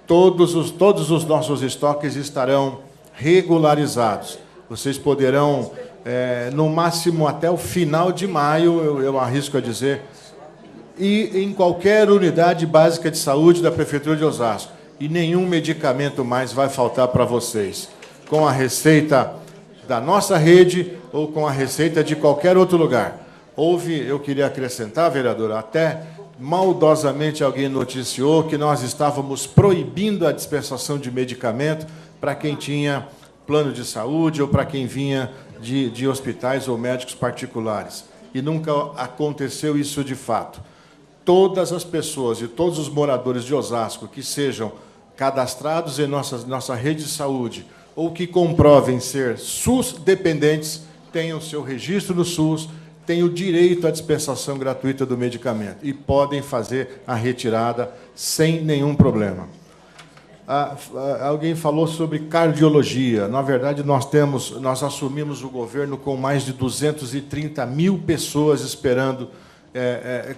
todos os nossos estoques estarão regularizados. Vocês poderão, no máximo até o final de maio, eu arrisco a dizer, ir em qualquer unidade básica de saúde da Prefeitura de Osasco, e nenhum medicamento mais vai faltar para vocês, com a receita da nossa rede ou com a receita de qualquer outro lugar. Eu queria acrescentar, vereadora, até maldosamente alguém noticiou que nós estávamos proibindo a dispensação de medicamento para quem tinha plano de saúde ou para quem vinha de hospitais ou médicos particulares. E nunca aconteceu isso de fato. Todas as pessoas e todos os moradores de Osasco que sejam cadastrados em nossa rede de saúde ou que comprovem ser SUS dependentes, tenham seu registro no SUS, têm o direito à dispensação gratuita do medicamento e podem fazer a retirada sem nenhum problema. Alguém falou sobre cardiologia. Na verdade, nós assumimos o governo com mais de 230 mil pessoas esperando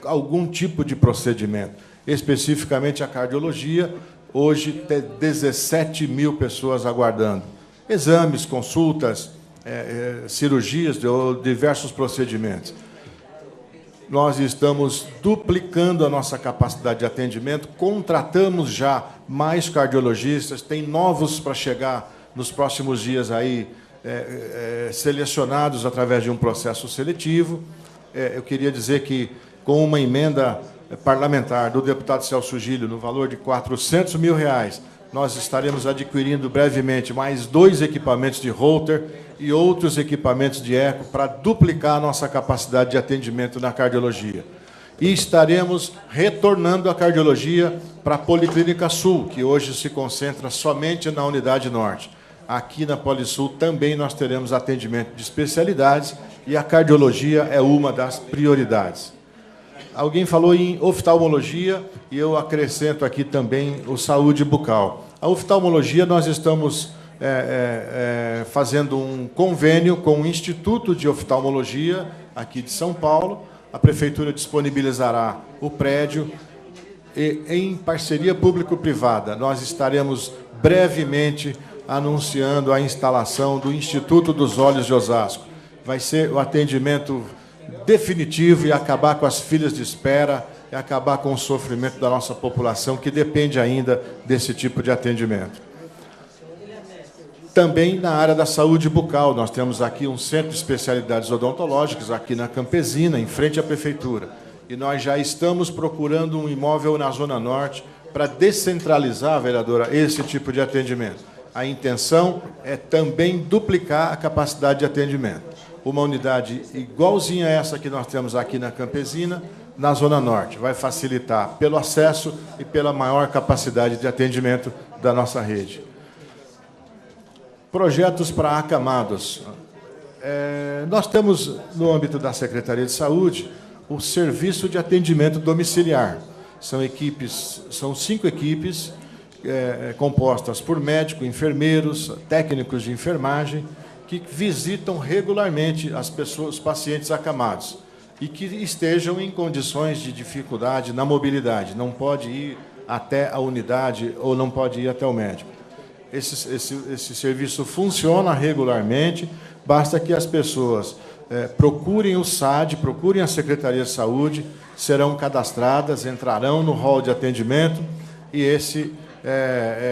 algum tipo de procedimento. Especificamente a cardiologia, hoje tem 17 mil pessoas aguardando. Exames, consultas, cirurgias, diversos procedimentos. Nós estamos duplicando a nossa capacidade de atendimento, contratamos já mais cardiologistas, tem novos para chegar nos próximos dias aí, selecionados através de um processo seletivo. Eu queria dizer que, com uma emenda parlamentar do deputado Celso Gílio, no valor de R$400 mil, nós estaremos adquirindo brevemente mais 2 equipamentos de Holter e outros equipamentos de eco para duplicar a nossa capacidade de atendimento na cardiologia. E estaremos retornando a cardiologia para a Policlínica Sul, que hoje se concentra somente na Unidade Norte. Aqui na Polisul também nós teremos atendimento de especialidades e a cardiologia é uma das prioridades. Alguém falou em oftalmologia e eu acrescento aqui também o saúde bucal. A oftalmologia, nós estamos fazendo um convênio com o Instituto de Oftalmologia aqui de São Paulo. A Prefeitura disponibilizará o prédio e, em parceria público-privada, nós estaremos brevemente anunciando a instalação do Instituto dos Olhos de Osasco. Vai ser o atendimento definitivo e acabar com as filas de espera e acabar com o sofrimento da nossa população, que depende ainda desse tipo de atendimento. Também na área da saúde bucal, nós temos aqui um centro de especialidades odontológicas, aqui na Campesina, em frente à Prefeitura. E nós já estamos procurando um imóvel na Zona Norte para descentralizar, vereadora, esse tipo de atendimento. A intenção é também duplicar a capacidade de atendimento. Uma unidade igualzinha a essa que nós temos aqui na Campesina, na Zona Norte. Vai facilitar pelo acesso e pela maior capacidade de atendimento da nossa rede. Projetos para acamados. Nós temos, no âmbito da Secretaria de Saúde, o serviço de atendimento domiciliar. São 5 equipes compostas por médicos, enfermeiros, técnicos de enfermagem, que visitam regularmente as pessoas, os pacientes acamados, e que estejam em condições de dificuldade na mobilidade. Não pode ir até a unidade ou não pode ir até o médico. Esse serviço funciona regularmente, basta que as pessoas procurem o SAD, procurem a Secretaria de Saúde, serão cadastradas, entrarão no hall de atendimento e esse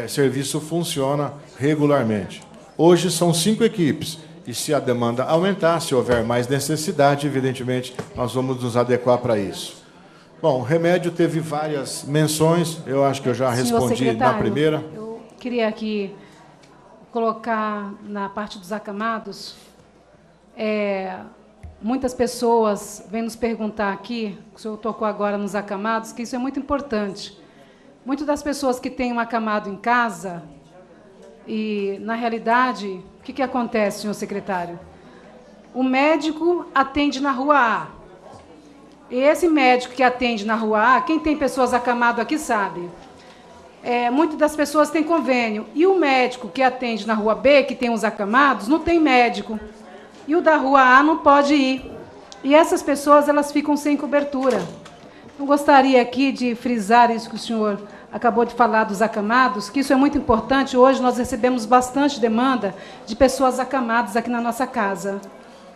serviço funciona regularmente. Hoje são 5 equipes e, se a demanda aumentar, se houver mais necessidade, evidentemente, nós vamos nos adequar para isso. Bom, o remédio teve várias menções, eu acho que eu já respondi na primeira. Eu queria aqui colocar na parte dos acamados. Muitas pessoas vêm nos perguntar aqui, o senhor tocou agora nos acamados, que isso é muito importante. Muitas das pessoas que têm um acamado em casa, e, na realidade, o que acontece, senhor secretário? O médico atende na rua A. E esse médico que atende na rua A, quem tem pessoas acamadas aqui sabe. Muitas das pessoas têm convênio. E o médico que atende na rua B, que tem os acamados, não tem médico. E o da rua A não pode ir. E essas pessoas, elas ficam sem cobertura. Eu gostaria aqui de frisar isso que o senhor acabou de falar dos acamados, que isso é muito importante. Hoje nós recebemos bastante demanda de pessoas acamadas aqui na nossa casa.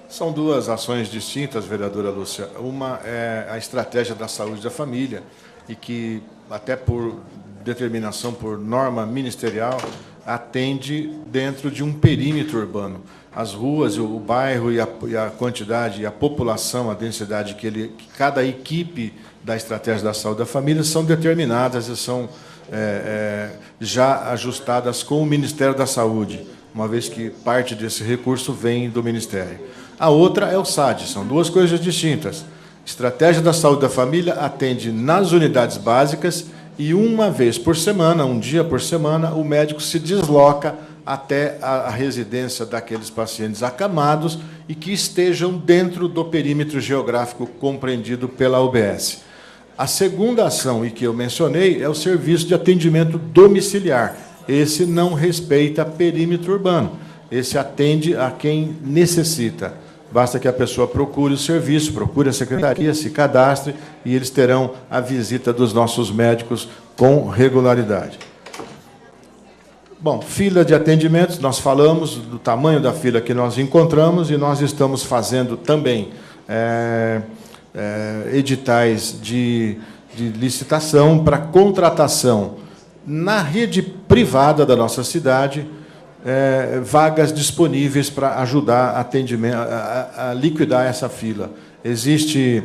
São 2 ações distintas, vereadora Lúcia. Uma é a estratégia da saúde da família, e que, até por determinação, por norma ministerial, atende dentro de um perímetro urbano. As ruas, o bairro e a quantidade, e a população, a densidade que cada equipe da estratégia da saúde da família são determinadas e são já ajustadas com o Ministério da Saúde, uma vez que parte desse recurso vem do Ministério. A outra é o SAD, são 2 coisas distintas. Estratégia da saúde da família atende nas unidades básicas e uma vez por semana, um dia por semana, o médico se desloca até a residência daqueles pacientes acamados e que estejam dentro do perímetro geográfico compreendido pela UBS. A segunda ação, e que eu mencionei, é o serviço de atendimento domiciliar. Esse não respeita perímetro urbano. Esse atende a quem necessita. Basta que a pessoa procure o serviço, procure a secretaria, se cadastre, e eles terão a visita dos nossos médicos com regularidade. Bom, fila de atendimentos, nós falamos do tamanho da fila que nós encontramos, e nós estamos fazendo também editais de licitação para contratação na rede privada da nossa cidade, vagas disponíveis para ajudar a liquidar essa fila. Existem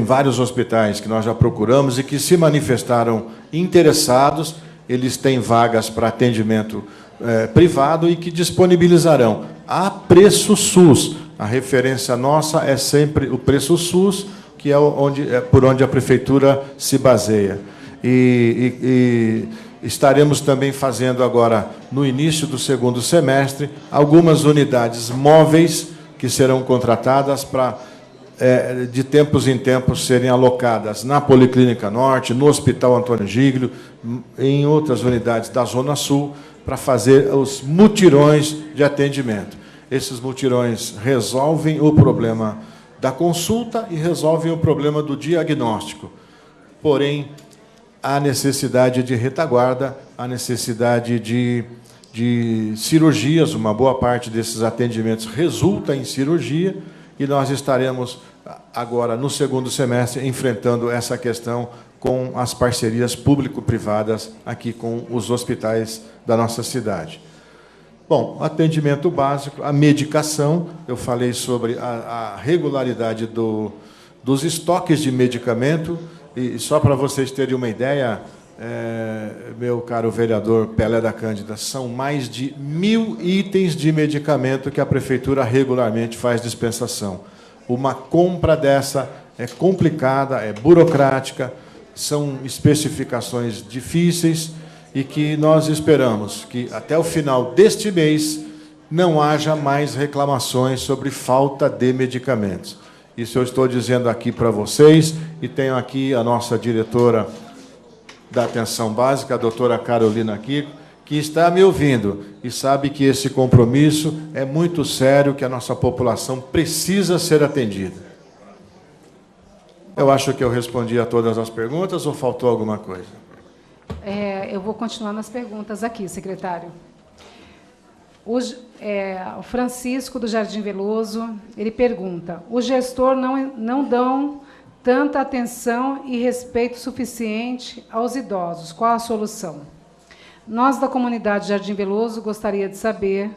vários hospitais que nós já procuramos e que se manifestaram interessados. Eles têm vagas para atendimento privado e que disponibilizarão a preço SUS. A referência nossa é sempre o preço SUS, que é por onde a Prefeitura se baseia. E estaremos também fazendo agora, no início do 2º semestre, algumas unidades móveis que serão contratadas para, de tempos em tempos, serem alocadas na Policlínica Norte, no Hospital Antônio Giglio, em outras unidades da Zona Sul, para fazer os mutirões de atendimento. Esses mutirões resolvem o problema da consulta e resolvem o problema do diagnóstico. Porém, há necessidade de retaguarda, há necessidade de cirurgias. Uma boa parte desses atendimentos resulta em cirurgia, e nós estaremos agora, no 2º semestre, enfrentando essa questão com as parcerias público-privadas aqui com os hospitais da nossa cidade. Bom, atendimento básico, a medicação, eu falei sobre a regularidade dos estoques de medicamento, e só para vocês terem uma ideia, meu caro vereador Pelé da Cândida, são mais de 1.000 itens de medicamento que a Prefeitura regularmente faz dispensação. Uma compra dessa é complicada, é burocrática, são especificações difíceis e que nós esperamos que, até o final deste mês, não haja mais reclamações sobre falta de medicamentos. Isso eu estou dizendo aqui para vocês, e tenho aqui a nossa diretora da Atenção Básica, a doutora Carolina Kiko, que está me ouvindo e sabe que esse compromisso é muito sério, que a nossa população precisa ser atendida. Eu acho que eu respondi a todas as perguntas ou faltou alguma coisa? Eu vou continuar nas perguntas aqui, secretário. O Francisco, do Jardim Veloso, ele pergunta: o gestor não dão tanta atenção e respeito suficiente aos idosos. Qual a solução? Nós, da comunidade Jardim Veloso, gostaria de saber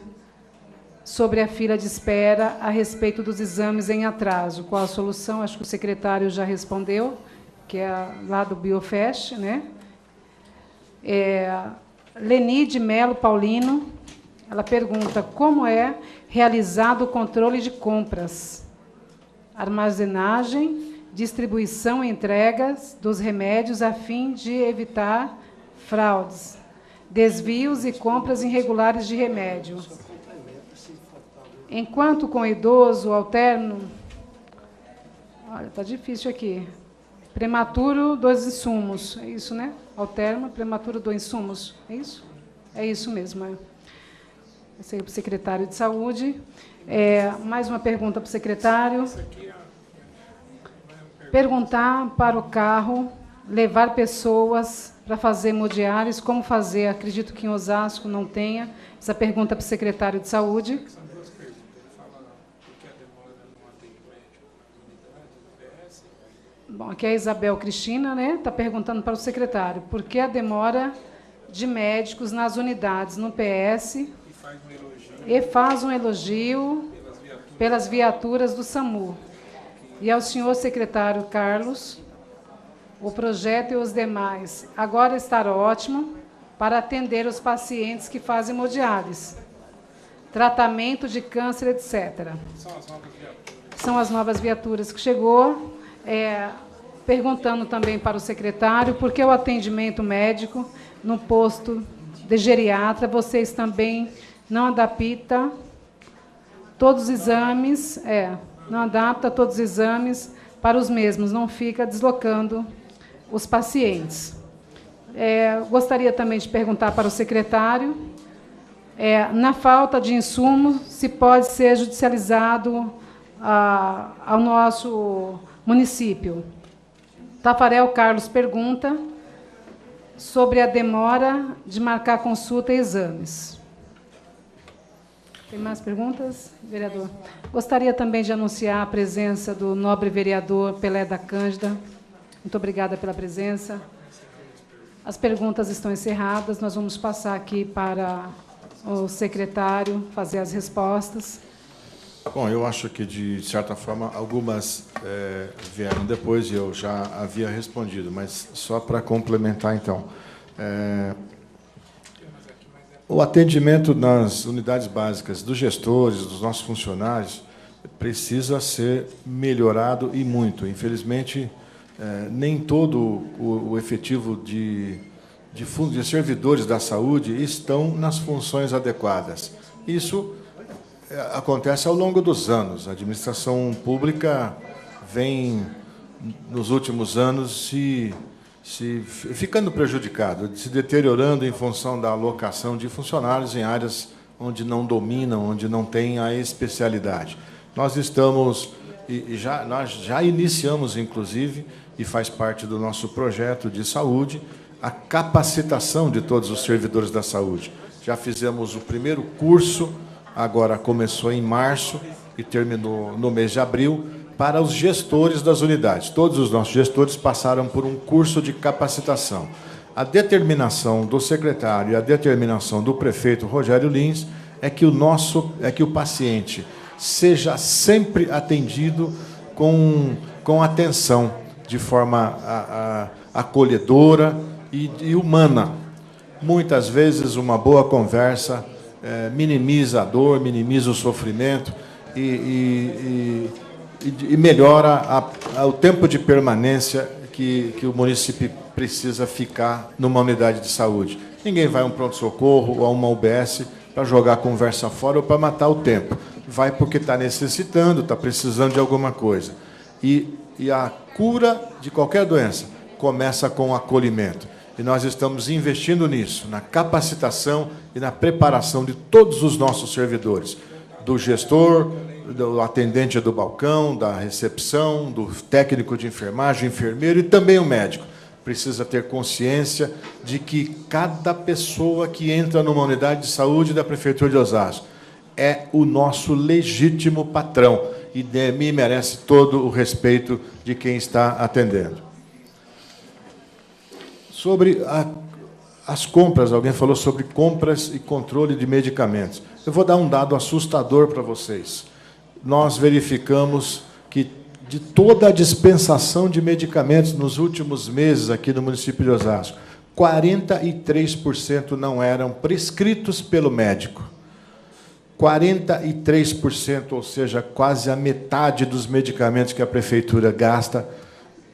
sobre a fila de espera a respeito dos exames em atraso. Qual a solução? Acho que o secretário já respondeu, que é lá do Biofest, né? Leni de Melo Paulino, ela pergunta: como é realizado o controle de compras, armazenagem, distribuição e entregas dos remédios a fim de evitar fraudes, desvios e compras irregulares de remédio? Enquanto com idoso, alterno... Olha, está difícil aqui. Prematuro dos insumos. É isso, né? Alterno, prematuro dos insumos. É isso? É isso mesmo. Esse aí para o secretário de Saúde. Mais uma pergunta para o secretário. Perguntar para o carro, levar pessoas para fazer hemodiálise, como fazer? Acredito que em Osasco não tenha. Essa pergunta para o secretário de Saúde. Bom, aqui é a Isabel Cristina, né? Está perguntando para o secretário: por que a demora de médicos nas unidades, no PS, e faz um elogio pelas viaturas do SAMU. E ao senhor secretário Carlos, o projeto e os demais agora está ótimo para atender os pacientes que fazem hemodiálise, tratamento de câncer, etc. São as novas viaturas que chegou. Perguntando também para o secretário por que o atendimento médico no posto de geriatra, vocês também não adaptam todos os exames, não adapta todos os exames para os mesmos, não fica deslocando os pacientes. Gostaria também de perguntar para o secretário, na falta de insumos, se pode ser judicializado ao nosso município. Tafarel Carlos pergunta sobre a demora de marcar consulta e exames. Tem mais perguntas, vereador? Gostaria também de anunciar a presença do nobre vereador Pelé da Cândida. Muito obrigada pela presença. As perguntas estão encerradas. Nós vamos passar aqui para o secretário fazer as respostas. Bom, eu acho que, de certa forma, algumas vieram depois e eu já havia respondido, mas só para complementar, então. O atendimento nas unidades básicas dos gestores, dos nossos funcionários, precisa ser melhorado e muito. Infelizmente, nem todo o efetivo de servidores da saúde estão nas funções adequadas. Isso acontece ao longo dos anos. A administração pública vem, nos últimos anos, ficando prejudicado, se deteriorando em função da alocação de funcionários em áreas onde não dominam, onde não tem a especialidade. Nós já iniciamos, inclusive, e faz parte do nosso projeto de saúde, a capacitação de todos os servidores da saúde. Já fizemos o primeiro curso, agora começou em março e terminou no mês de abril, para os gestores das unidades. Todos os nossos gestores passaram por um curso de capacitação. A determinação do secretário e a determinação do prefeito Rogério Lins é que o paciente seja sempre atendido com atenção, de forma acolhedora, e humana. Muitas vezes, uma boa conversa minimiza a dor, minimiza o sofrimento e melhora o tempo de permanência que o município precisa ficar numa unidade de saúde. Ninguém vai a um pronto-socorro ou a uma UBS para jogar a conversa fora ou para matar o tempo. Vai porque está necessitando, está precisando de alguma coisa. E a cura de qualquer doença começa com o acolhimento. E nós estamos investindo nisso, na capacitação e na preparação de todos os nossos servidores, do gestor, do atendente do balcão, da recepção, do técnico de enfermagem, enfermeiro e também o médico. Precisa ter consciência de que cada pessoa que entra numa unidade de saúde da Prefeitura de Osasco é o nosso legítimo patrão e me merece todo o respeito de quem está atendendo. Sobre as compras, alguém falou sobre compras e controle de medicamentos. Eu vou dar um dado assustador para vocês. Nós verificamos que de toda a dispensação de medicamentos nos últimos meses aqui no município de Osasco, 43% não eram prescritos pelo médico. 43%, ou seja, quase a metade dos medicamentos que a prefeitura gasta,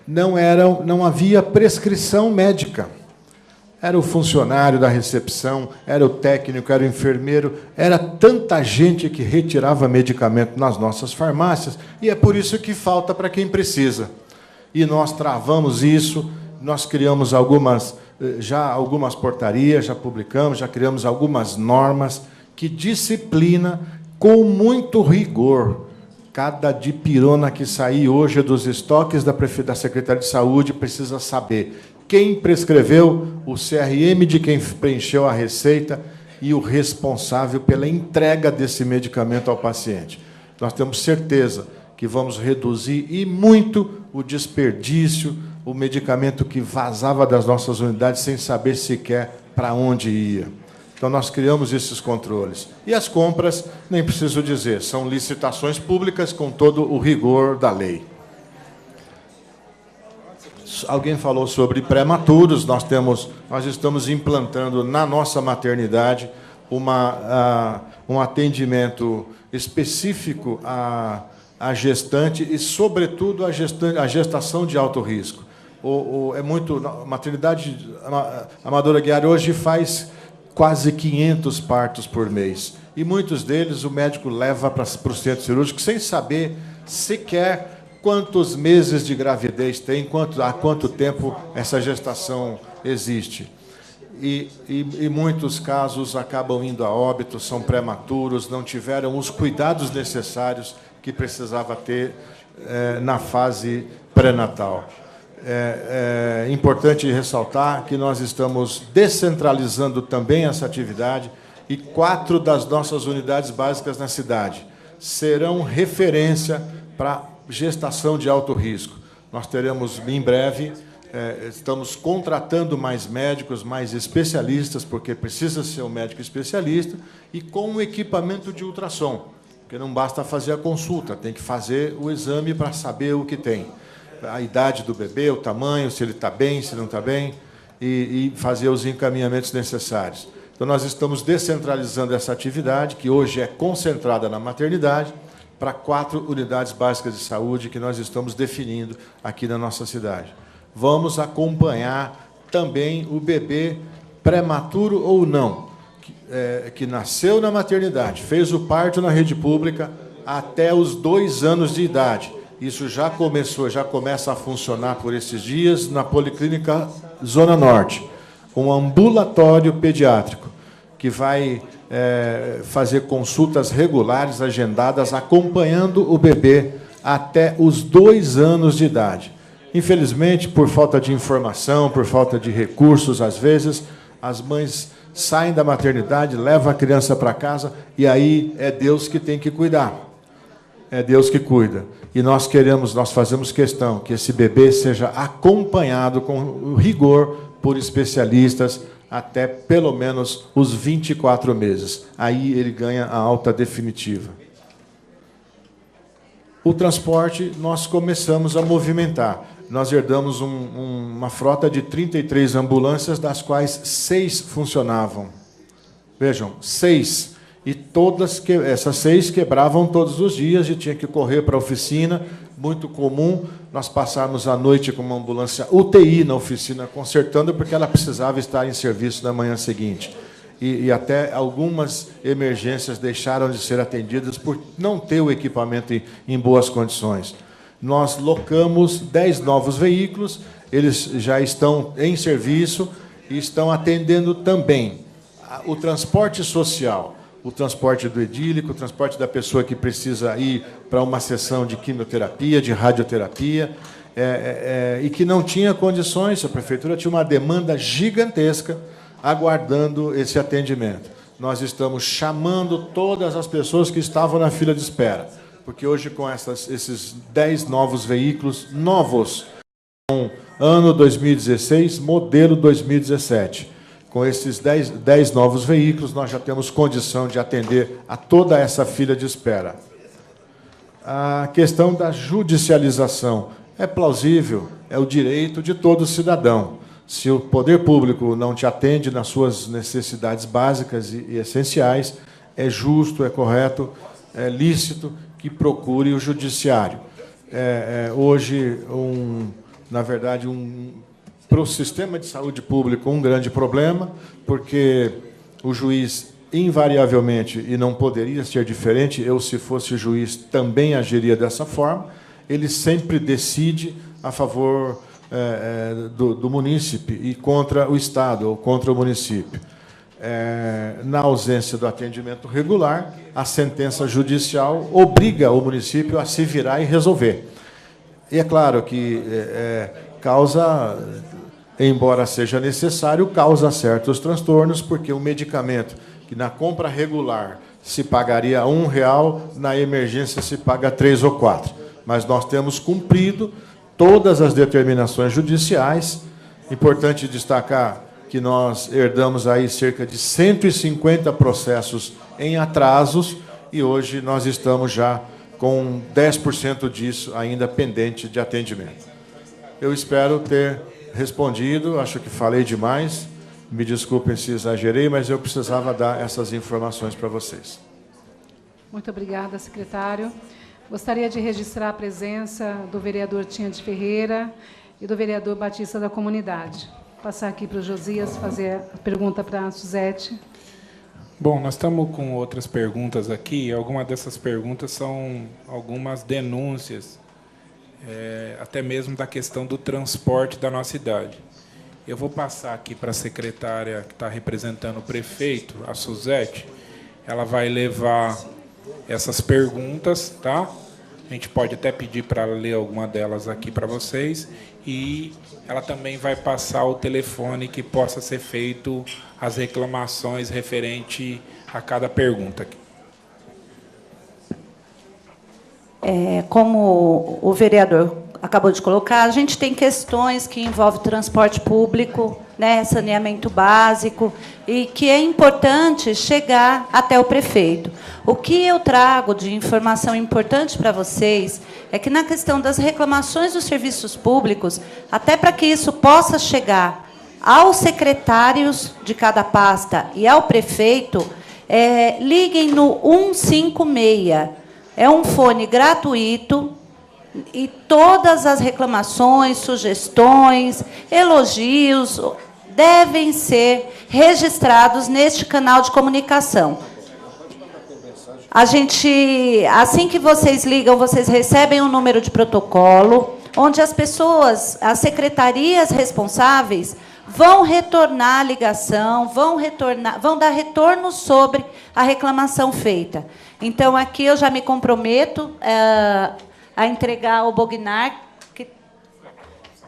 não havia prescrição médica. Era o funcionário da recepção, era o técnico, era o enfermeiro, era tanta gente que retirava medicamento nas nossas farmácias, e é por isso que falta para quem precisa. E nós travamos isso, nós criamos algumas portarias, já publicamos, já criamos algumas normas que disciplina com muito rigor. Cada dipirona que sair hoje dos estoques da Secretaria de Saúde precisa saber quem prescreveu, o CRM de quem preencheu a receita e o responsável pela entrega desse medicamento ao paciente. Nós temos certeza que vamos reduzir e muito o desperdício, o medicamento que vazava das nossas unidades sem saber sequer para onde ia. Então, nós criamos esses controles. E as compras, nem preciso dizer, são licitações públicas com todo o rigor da lei. Alguém falou sobre prematuros. Nós estamos implantando na nossa maternidade um atendimento específico à gestante e, sobretudo, à gestação de alto risco. A maternidade Amador Aguiar hoje faz quase 500 partos por mês. E muitos deles o médico leva para o centro cirúrgico sem saber sequer quantos meses de gravidez tem, há quanto tempo essa gestação existe. E muitos casos acabam indo a óbito, são prematuros, não tiveram os cuidados necessários que precisava ter na fase pré-natal. É importante ressaltar que nós estamos descentralizando também essa atividade e 4 das nossas unidades básicas na cidade serão referência para gestação de alto risco. Nós teremos, em breve, estamos contratando mais médicos, mais especialistas, porque precisa ser um médico especialista, e com um equipamento de ultrassom, porque não basta fazer a consulta, tem que fazer o exame para saber o que tem. A idade do bebê, o tamanho, se ele está bem, se não está bem, e fazer os encaminhamentos necessários. Então, nós estamos descentralizando essa atividade, que hoje é concentrada na maternidade, para 4 unidades básicas de saúde que nós estamos definindo aqui na nossa cidade. Vamos acompanhar também o bebê prematuro ou não, que nasceu na maternidade, fez o parto na rede pública até os 2 anos de idade. Isso já começa a funcionar por esses dias na Policlínica Zona Norte, um ambulatório pediátrico que vai fazer consultas regulares, agendadas, acompanhando o bebê até os 2 anos de idade. Infelizmente, por falta de informação, por falta de recursos, às vezes, as mães saem da maternidade, levam a criança para casa, e aí é Deus que tem que cuidar. É Deus que cuida. E nós fazemos questão que esse bebê seja acompanhado com rigor por especialistas até pelo menos os 24 meses. Aí ele ganha a alta definitiva. O transporte nós começamos a movimentar. nós herdamos uma frota de 33 ambulâncias, das quais 6 funcionavam. Vejam, 6. E essas 6 quebravam todos os dias e tinha que correr para a oficina. Muito comum nós passarmos a noite com uma ambulância UTI na oficina consertando, porque ela precisava estar em serviço na manhã seguinte. E até algumas emergências deixaram de ser atendidas por não ter o equipamento em boas condições. Nós locamos 10 novos veículos, eles já estão em serviço e estão atendendo também o transporte social, o transporte do edílico, o transporte da pessoa que precisa ir para uma sessão de quimioterapia, de radioterapia, e que não tinha condições, a prefeitura tinha uma demanda gigantesca aguardando esse atendimento. Nós estamos chamando todas as pessoas que estavam na fila de espera, porque hoje, com esses 10 novos veículos, novos, ano 2016, modelo 2017, com esses 10 novos veículos, nós já temos condição de atender a toda essa fila de espera. A questão da judicialização é plausível, é o direito de todo cidadão. Se o poder público não te atende nas suas necessidades básicas e essenciais, é justo, é correto, é lícito que procure o judiciário. Hoje, na verdade, para o sistema de saúde público, um grande problema, porque o juiz, invariavelmente, e não poderia ser diferente, eu, se fosse juiz, também agiria dessa forma, ele sempre decide a favor do munícipe e contra o Estado ou contra o município. Na ausência do atendimento regular, a sentença judicial obriga o município a se virar e resolver. E é claro que causa, embora seja necessário, causa certos transtornos, porque um medicamento que na compra regular se pagaria R$1, na emergência se paga 3 ou 4. Mas nós temos cumprido todas as determinações judiciais. Importante destacar que nós herdamos aí cerca de 150 processos em atrasos e hoje nós estamos já com 10% disso ainda pendente de atendimento. Eu espero ter respondido, acho que falei demais, me desculpem se exagerei, mas eu precisava dar essas informações para vocês. Muito obrigada, secretário. Gostaria de registrar a presença do vereador Tinha de Ferreira e do vereador Batista da Comunidade. Vou passar aqui para o Josias fazer a pergunta para a Suzete. Bom, nós estamos com outras perguntas aqui. Algumas dessas perguntas são algumas denúncias, até mesmo da questão do transporte da nossa cidade. Eu vou passar aqui para a secretária que está representando o prefeito, a Suzete. Ela vai levar essas perguntas, tá? A gente pode até pedir para ela ler alguma delas aqui para vocês, e ela também vai passar o telefone que possa ser feito as reclamações referente a cada pergunta. Como o vereador acabou de colocar, a gente tem questões que envolvem transporte público, né, saneamento básico, e que é importante chegar até o prefeito. O que eu trago de informação importante para vocês é que, na questão das reclamações dos serviços públicos, até para que isso possa chegar aos secretários de cada pasta e ao prefeito, liguem no 156. É um fone gratuito, e todas as reclamações, sugestões, elogios devem ser registrados neste canal de comunicação. Assim que vocês ligam, vocês recebem um número de protocolo, onde as pessoas, as secretarias responsáveis, vão retornar a ligação, vão dar retorno sobre a reclamação feita. Então, aqui eu já me comprometo a entregar ao Bognar, que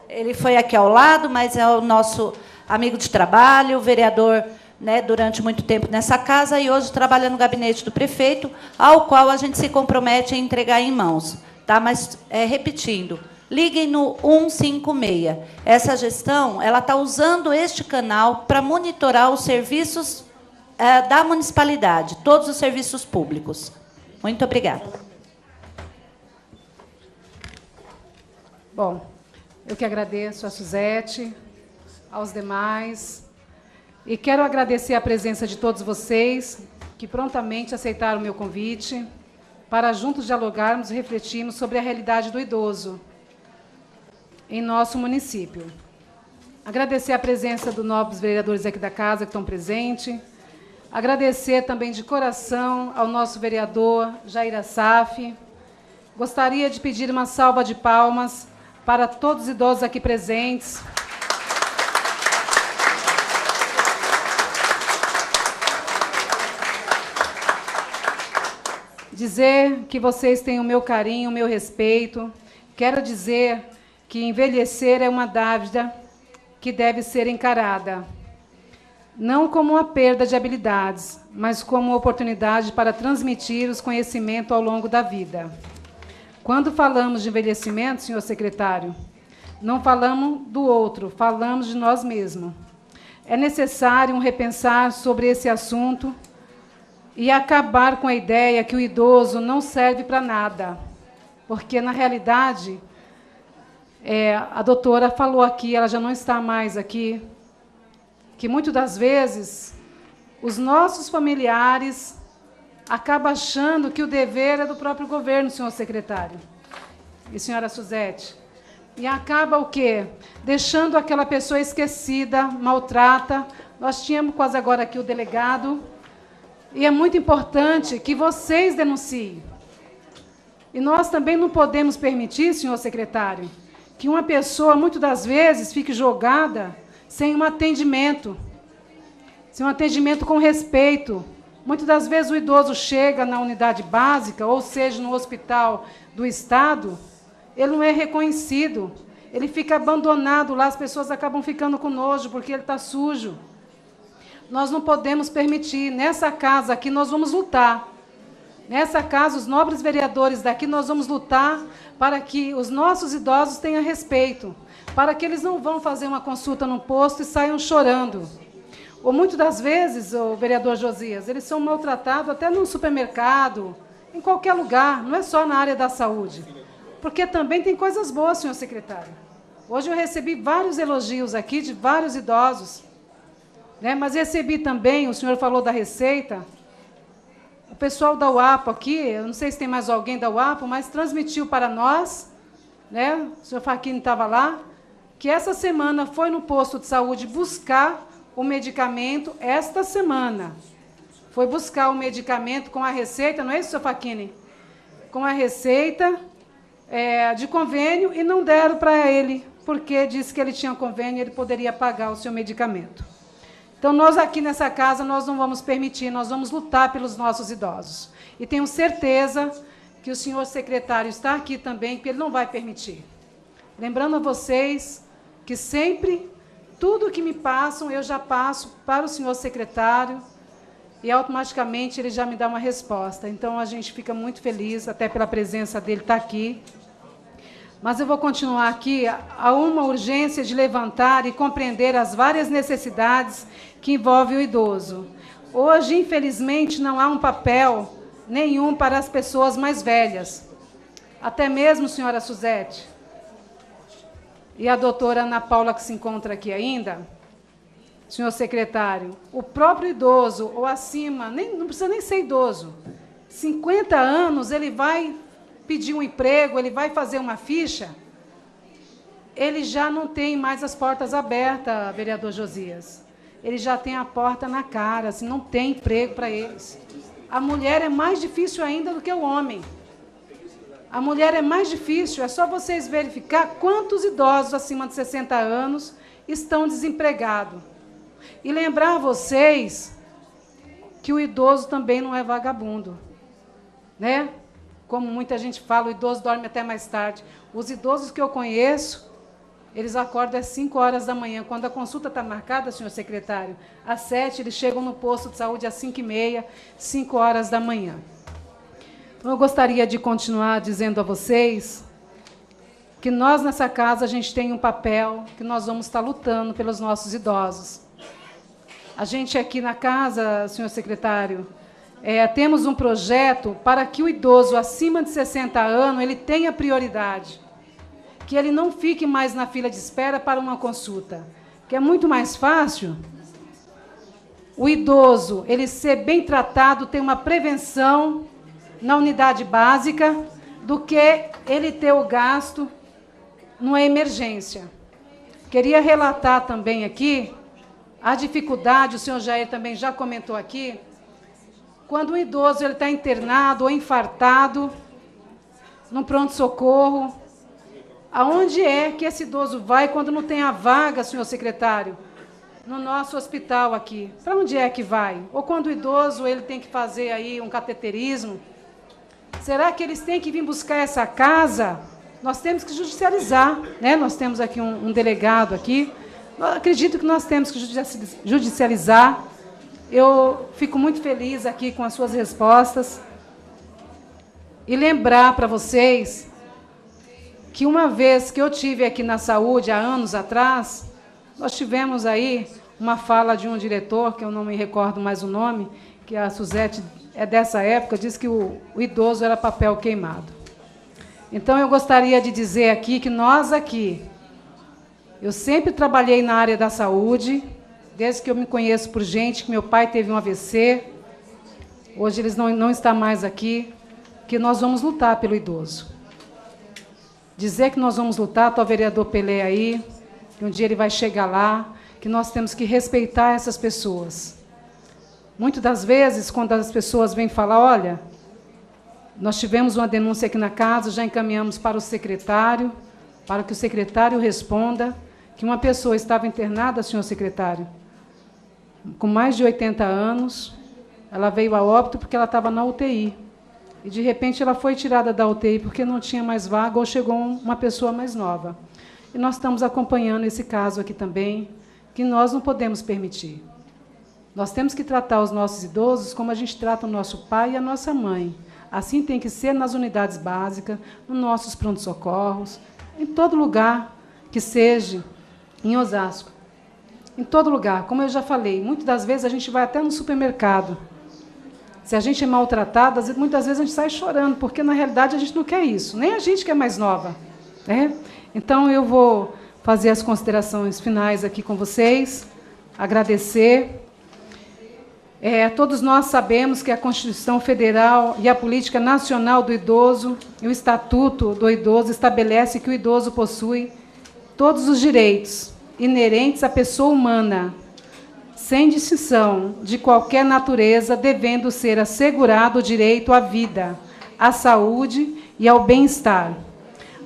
ele foi aqui ao lado, mas é o nosso amigo de trabalho, vereador, né, durante muito tempo nessa casa, e hoje trabalha no gabinete do prefeito, ao qual a gente se compromete a entregar em mãos. Tá? Mas, repetindo, liguem no 156. Essa gestão está usando este canal para monitorar os serviços da municipalidade, todos os serviços públicos. Muito obrigada. Bom, Eu que agradeço a Suzete, aos demais, e quero agradecer a presença de todos vocês que prontamente aceitaram o meu convite para juntos dialogarmos e refletirmos sobre a realidade do idoso em nosso município. Agradecer a presença dos nobres vereadores aqui da casa que estão presentes, agradecer também de coração ao nosso vereador Jair Assaf. Gostaria de pedir uma salva de palmas para todos os idosos aqui presentes. Dizer que vocês têm o meu carinho, o meu respeito. Quero dizer que envelhecer é uma dádiva que deve ser encarada, não como uma perda de habilidades, mas como uma oportunidade para transmitir os conhecimentos ao longo da vida. Quando falamos de envelhecimento, senhor secretário, não falamos do outro, falamos de nós mesmos. É necessário um repensar sobre esse assunto e acabar com a ideia que o idoso não serve para nada, porque, na realidade, a doutora falou aqui, ela já não está mais aqui, que, muitas das vezes, os nossos familiares acabam achando que o dever é do próprio governo, senhor secretário e senhora Suzete. E acaba o quê? Deixando aquela pessoa esquecida, maltrata. Nós tínhamos quase agora aqui o delegado, e é muito importante que vocês denunciem. E nós também não podemos permitir, senhor secretário, que uma pessoa, muitas das vezes, fique jogada sem um atendimento com respeito. Muitas das vezes o idoso chega na unidade básica, ou seja, no hospital do Estado, ele não é reconhecido, ele fica abandonado lá, as pessoas acabam ficando com nojo, porque ele está sujo. Nós não podemos permitir. Nessa casa aqui nós vamos lutar. Nessa casa, os nobres vereadores daqui, nós vamos lutar para que os nossos idosos tenham respeito, para que eles não vão fazer uma consulta no posto e saiam chorando. Ou, muitas das vezes, o vereador Josias, eles são maltratados até no supermercado, em qualquer lugar, não é só na área da saúde. Porque também tem coisas boas, senhor secretário. Hoje eu recebi vários elogios aqui de vários idosos, né? Mas recebi também, o senhor falou da Receita, o pessoal da UAPO aqui, eu não sei se tem mais alguém da UAPO, mas transmitiu para nós, né? O senhor Facchini estava lá, que essa semana foi no posto de saúde buscar o medicamento, esta semana. Foi buscar o medicamento com a receita, não é isso, senhor Facchini? Com a receita de convênio, e não deram para ele, porque disse que ele tinha convênio e ele poderia pagar o seu medicamento. Então, nós aqui nessa casa, nós não vamos permitir, nós vamos lutar pelos nossos idosos. E tenho certeza que o senhor secretário está aqui também, que ele não vai permitir. Lembrando a vocês que sempre, tudo que me passam, eu já passo para o senhor secretário e automaticamente ele já me dá uma resposta. Então, a gente fica muito feliz, até pela presença dele estar aqui. Mas eu vou continuar aqui. Há uma urgência de levantar e compreender as várias necessidades que envolvem o idoso. Hoje, infelizmente, não há um papel nenhum para as pessoas mais velhas. Até mesmo, senhora Suzete, e a doutora Ana Paula, que se encontra aqui ainda, senhor secretário, o próprio idoso, ou acima, não precisa nem ser idoso, 50 anos, ele vai pedir um emprego, ele vai fazer uma ficha, ele já não tem mais as portas abertas, vereador Josias. Ele já tem a porta na cara, assim, não tem emprego para eles. A mulher é mais difícil ainda do que o homem. A mulher é mais difícil, é só vocês verificar quantos idosos acima de 60 anos estão desempregados. E lembrar vocês que o idoso também não é vagabundo, né? Como muita gente fala, o idoso dorme até mais tarde. Os idosos que eu conheço, eles acordam às 5 horas da manhã. Quando a consulta está marcada, senhor secretário, às 7, eles chegam no posto de saúde às 5h30, 5 horas da manhã. Então, eu gostaria de continuar dizendo a vocês que nós, nessa casa, a gente tem um papel que nós vamos estar lutando pelos nossos idosos. A gente aqui na casa, senhor secretário, temos um projeto para que o idoso acima de 60 anos ele tenha prioridade. que ele não fique mais na fila de espera para uma consulta, que é muito mais fácil o idoso ele ser bem tratado, ter uma prevenção na unidade básica, do que ele ter o gasto numa emergência. Queria relatar também aqui a dificuldade, o senhor Jair também já comentou aqui, quando o idoso ele está internado ou infartado, no pronto-socorro, aonde é que esse idoso vai quando não tem a vaga, senhor secretário? No nosso hospital aqui. Para onde é que vai? Ou quando o idoso ele tem que fazer aí um cateterismo, será que eles têm que vir buscar essa casa? Nós temos que judicializar, né? Nós temos aqui um delegado aqui. Eu acredito que nós temos que judicializar. Eu fico muito feliz aqui com as suas respostas. E lembrar para vocês que uma vez que eu tive aqui na saúde, há anos atrás, nós tivemos aí uma fala de um diretor, que eu não me recordo mais o nome, que a Suzete é dessa época, disse que o idoso era papel queimado. Então, eu gostaria de dizer aqui que nós aqui, eu sempre trabalhei na área da saúde, desde que eu me conheço por gente, que meu pai teve um AVC, hoje eles não estão mais aqui, que nós vamos lutar pelo idoso. Dizer que nós vamos lutar, está o vereador Pelé aí, que um dia ele vai chegar lá, que nós temos que respeitar essas pessoas. Muitas das vezes, quando as pessoas vêm falar, olha, nós tivemos uma denúncia aqui na casa, já encaminhamos para o secretário, para que o secretário responda, que uma pessoa estava internada, senhor secretário, com mais de 80 anos, ela veio a óbito porque ela estava na UTI. E, de repente, ela foi tirada da UTI porque não tinha mais vaga ou chegou uma pessoa mais nova. E nós estamos acompanhando esse caso aqui também, que nós não podemos permitir. Nós temos que tratar os nossos idosos como a gente trata o nosso pai e a nossa mãe. Assim tem que ser nas unidades básicas, nos nossos pronto-socorros, em todo lugar que seja, em Osasco. Em todo lugar. Como eu já falei, muitas das vezes a gente vai até no supermercado. Se a gente é maltratada, muitas vezes a gente sai chorando, porque, na realidade, a gente não quer isso. Nem a gente que é mais nova. Né? Então, eu vou fazer as considerações finais aqui com vocês, agradecer. Todos nós sabemos que a Constituição Federal e a Política Nacional do Idoso e o Estatuto do Idoso estabelece que o idoso possui todos os direitos inerentes à pessoa humana, sem distinção de qualquer natureza, devendo ser assegurado o direito à vida, à saúde e ao bem-estar,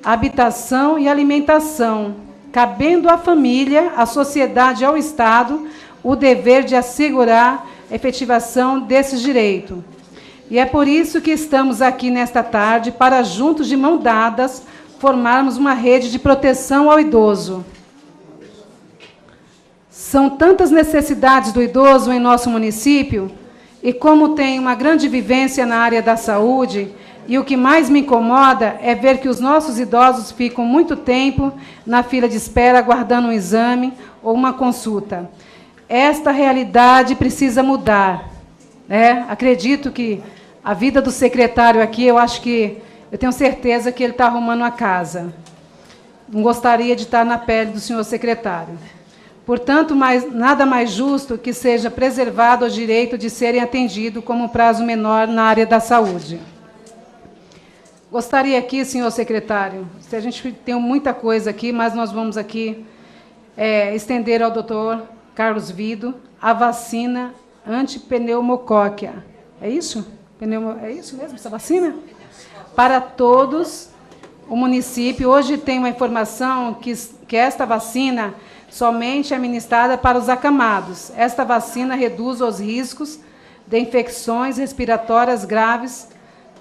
à habitação e alimentação, cabendo à família, à sociedade e ao Estado o dever de assegurar a efetivação desses direitos. E é por isso que estamos aqui nesta tarde, para, juntos de mãos dadas, formarmos uma rede de proteção ao idoso. São tantas necessidades do idoso em nosso município, e como tenho uma grande vivência na área da saúde, e o que mais me incomoda é ver que os nossos idosos ficam muito tempo na fila de espera, aguardando um exame ou uma consulta. Esta realidade precisa mudar. Né? Acredito que a vida do secretário aqui, eu tenho certeza que ele está arrumando a casa. Não gostaria de estar na pele do senhor secretário. Portanto, nada mais justo que seja preservado o direito de serem atendidos como prazo menor na área da saúde. Gostaria aqui, senhor secretário, se a gente tem muita coisa aqui, mas nós vamos aqui estender ao doutor Carlos Vido a vacina antipneumocóquia. É isso? É isso mesmo, essa vacina? Para todos o município. Hoje tem uma informação que esta vacina somente é administrada para os acamados. Esta vacina reduz os riscos de infecções respiratórias graves,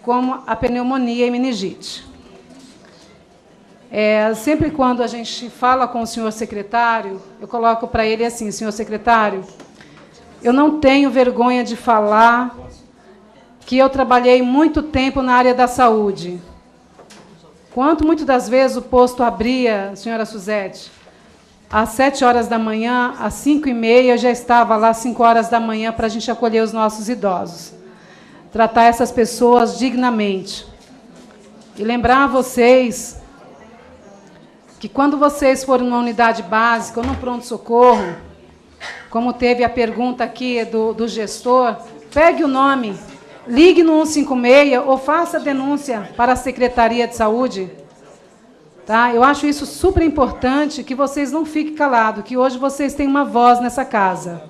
como a pneumonia e meningite. Sempre quando a gente fala com o senhor secretário, eu coloco para ele assim, senhor secretário, eu não tenho vergonha de falar que eu trabalhei muito tempo na área da saúde. Quanto muitas das vezes o posto abria, senhora Suzete, às 7 horas da manhã, às 5h30, eu já estava lá às 5 horas da manhã para a gente acolher os nossos idosos. Tratar essas pessoas dignamente. E lembrar a vocês que quando vocês forem numa unidade básica ou num pronto-socorro, como teve a pergunta aqui do gestor, pegue o nome, ligue no 156 ou faça a denúncia para a Secretaria de Saúde. Tá? Eu acho isso super importante, que vocês não fiquem calados, que hoje vocês têm uma voz nessa casa.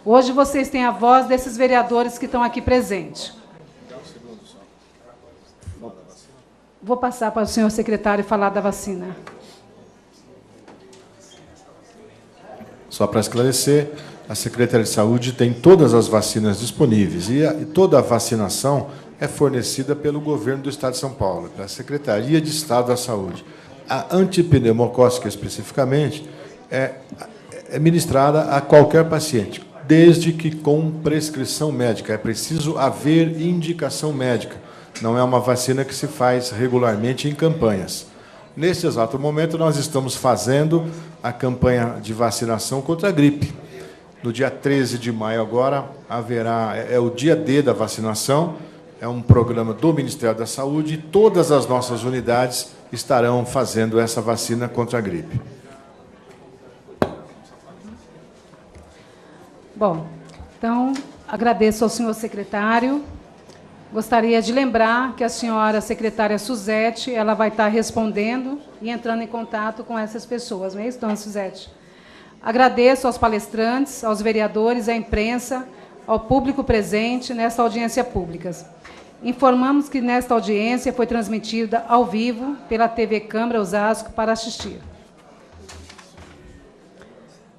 Hoje vocês têm a voz desses vereadores que estão aqui presentes. Vou passar para o senhor secretário falar da vacina. Só para esclarecer, a Secretaria de Saúde tem todas as vacinas disponíveis e toda a vacinação é fornecida pelo governo do Estado de São Paulo, pela Secretaria de Estado da Saúde. A antipneumocócica, especificamente, é ministrada a qualquer paciente, desde que com prescrição médica. É preciso haver indicação médica. Não é uma vacina que se faz regularmente em campanhas. Neste exato momento, nós estamos fazendo a campanha de vacinação contra a gripe. No dia 13 de maio, agora, haverá, é o dia D da vacinação, é um programa do Ministério da Saúde, e todas as nossas unidades estarão fazendo essa vacina contra a gripe. Bom, então, agradeço ao senhor secretário. Gostaria de lembrar que a senhora secretária Suzete, ela vai estar respondendo e entrando em contato com essas pessoas, não é isso, dona Suzete? Agradeço aos palestrantes, aos vereadores, à imprensa, ao público presente nesta audiência pública. Informamos que nesta audiência foi transmitida ao vivo pela TV Câmara Osasco para assistir.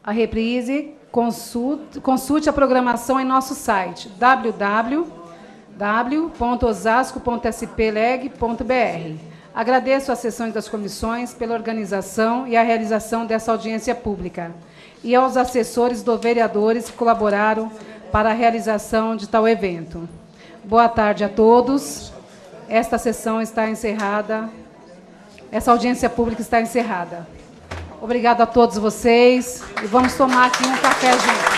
A reprise, consulte a programação em nosso site, www.osasco.spleg.br. Agradeço às sessões das comissões pela organização e a realização dessa audiência pública e aos assessores dos vereadores que colaboraram para a realização de tal evento. Boa tarde a todos. Esta sessão está encerrada. Essa audiência pública está encerrada. Obrigado a todos vocês e vamos tomar aqui um café juntos.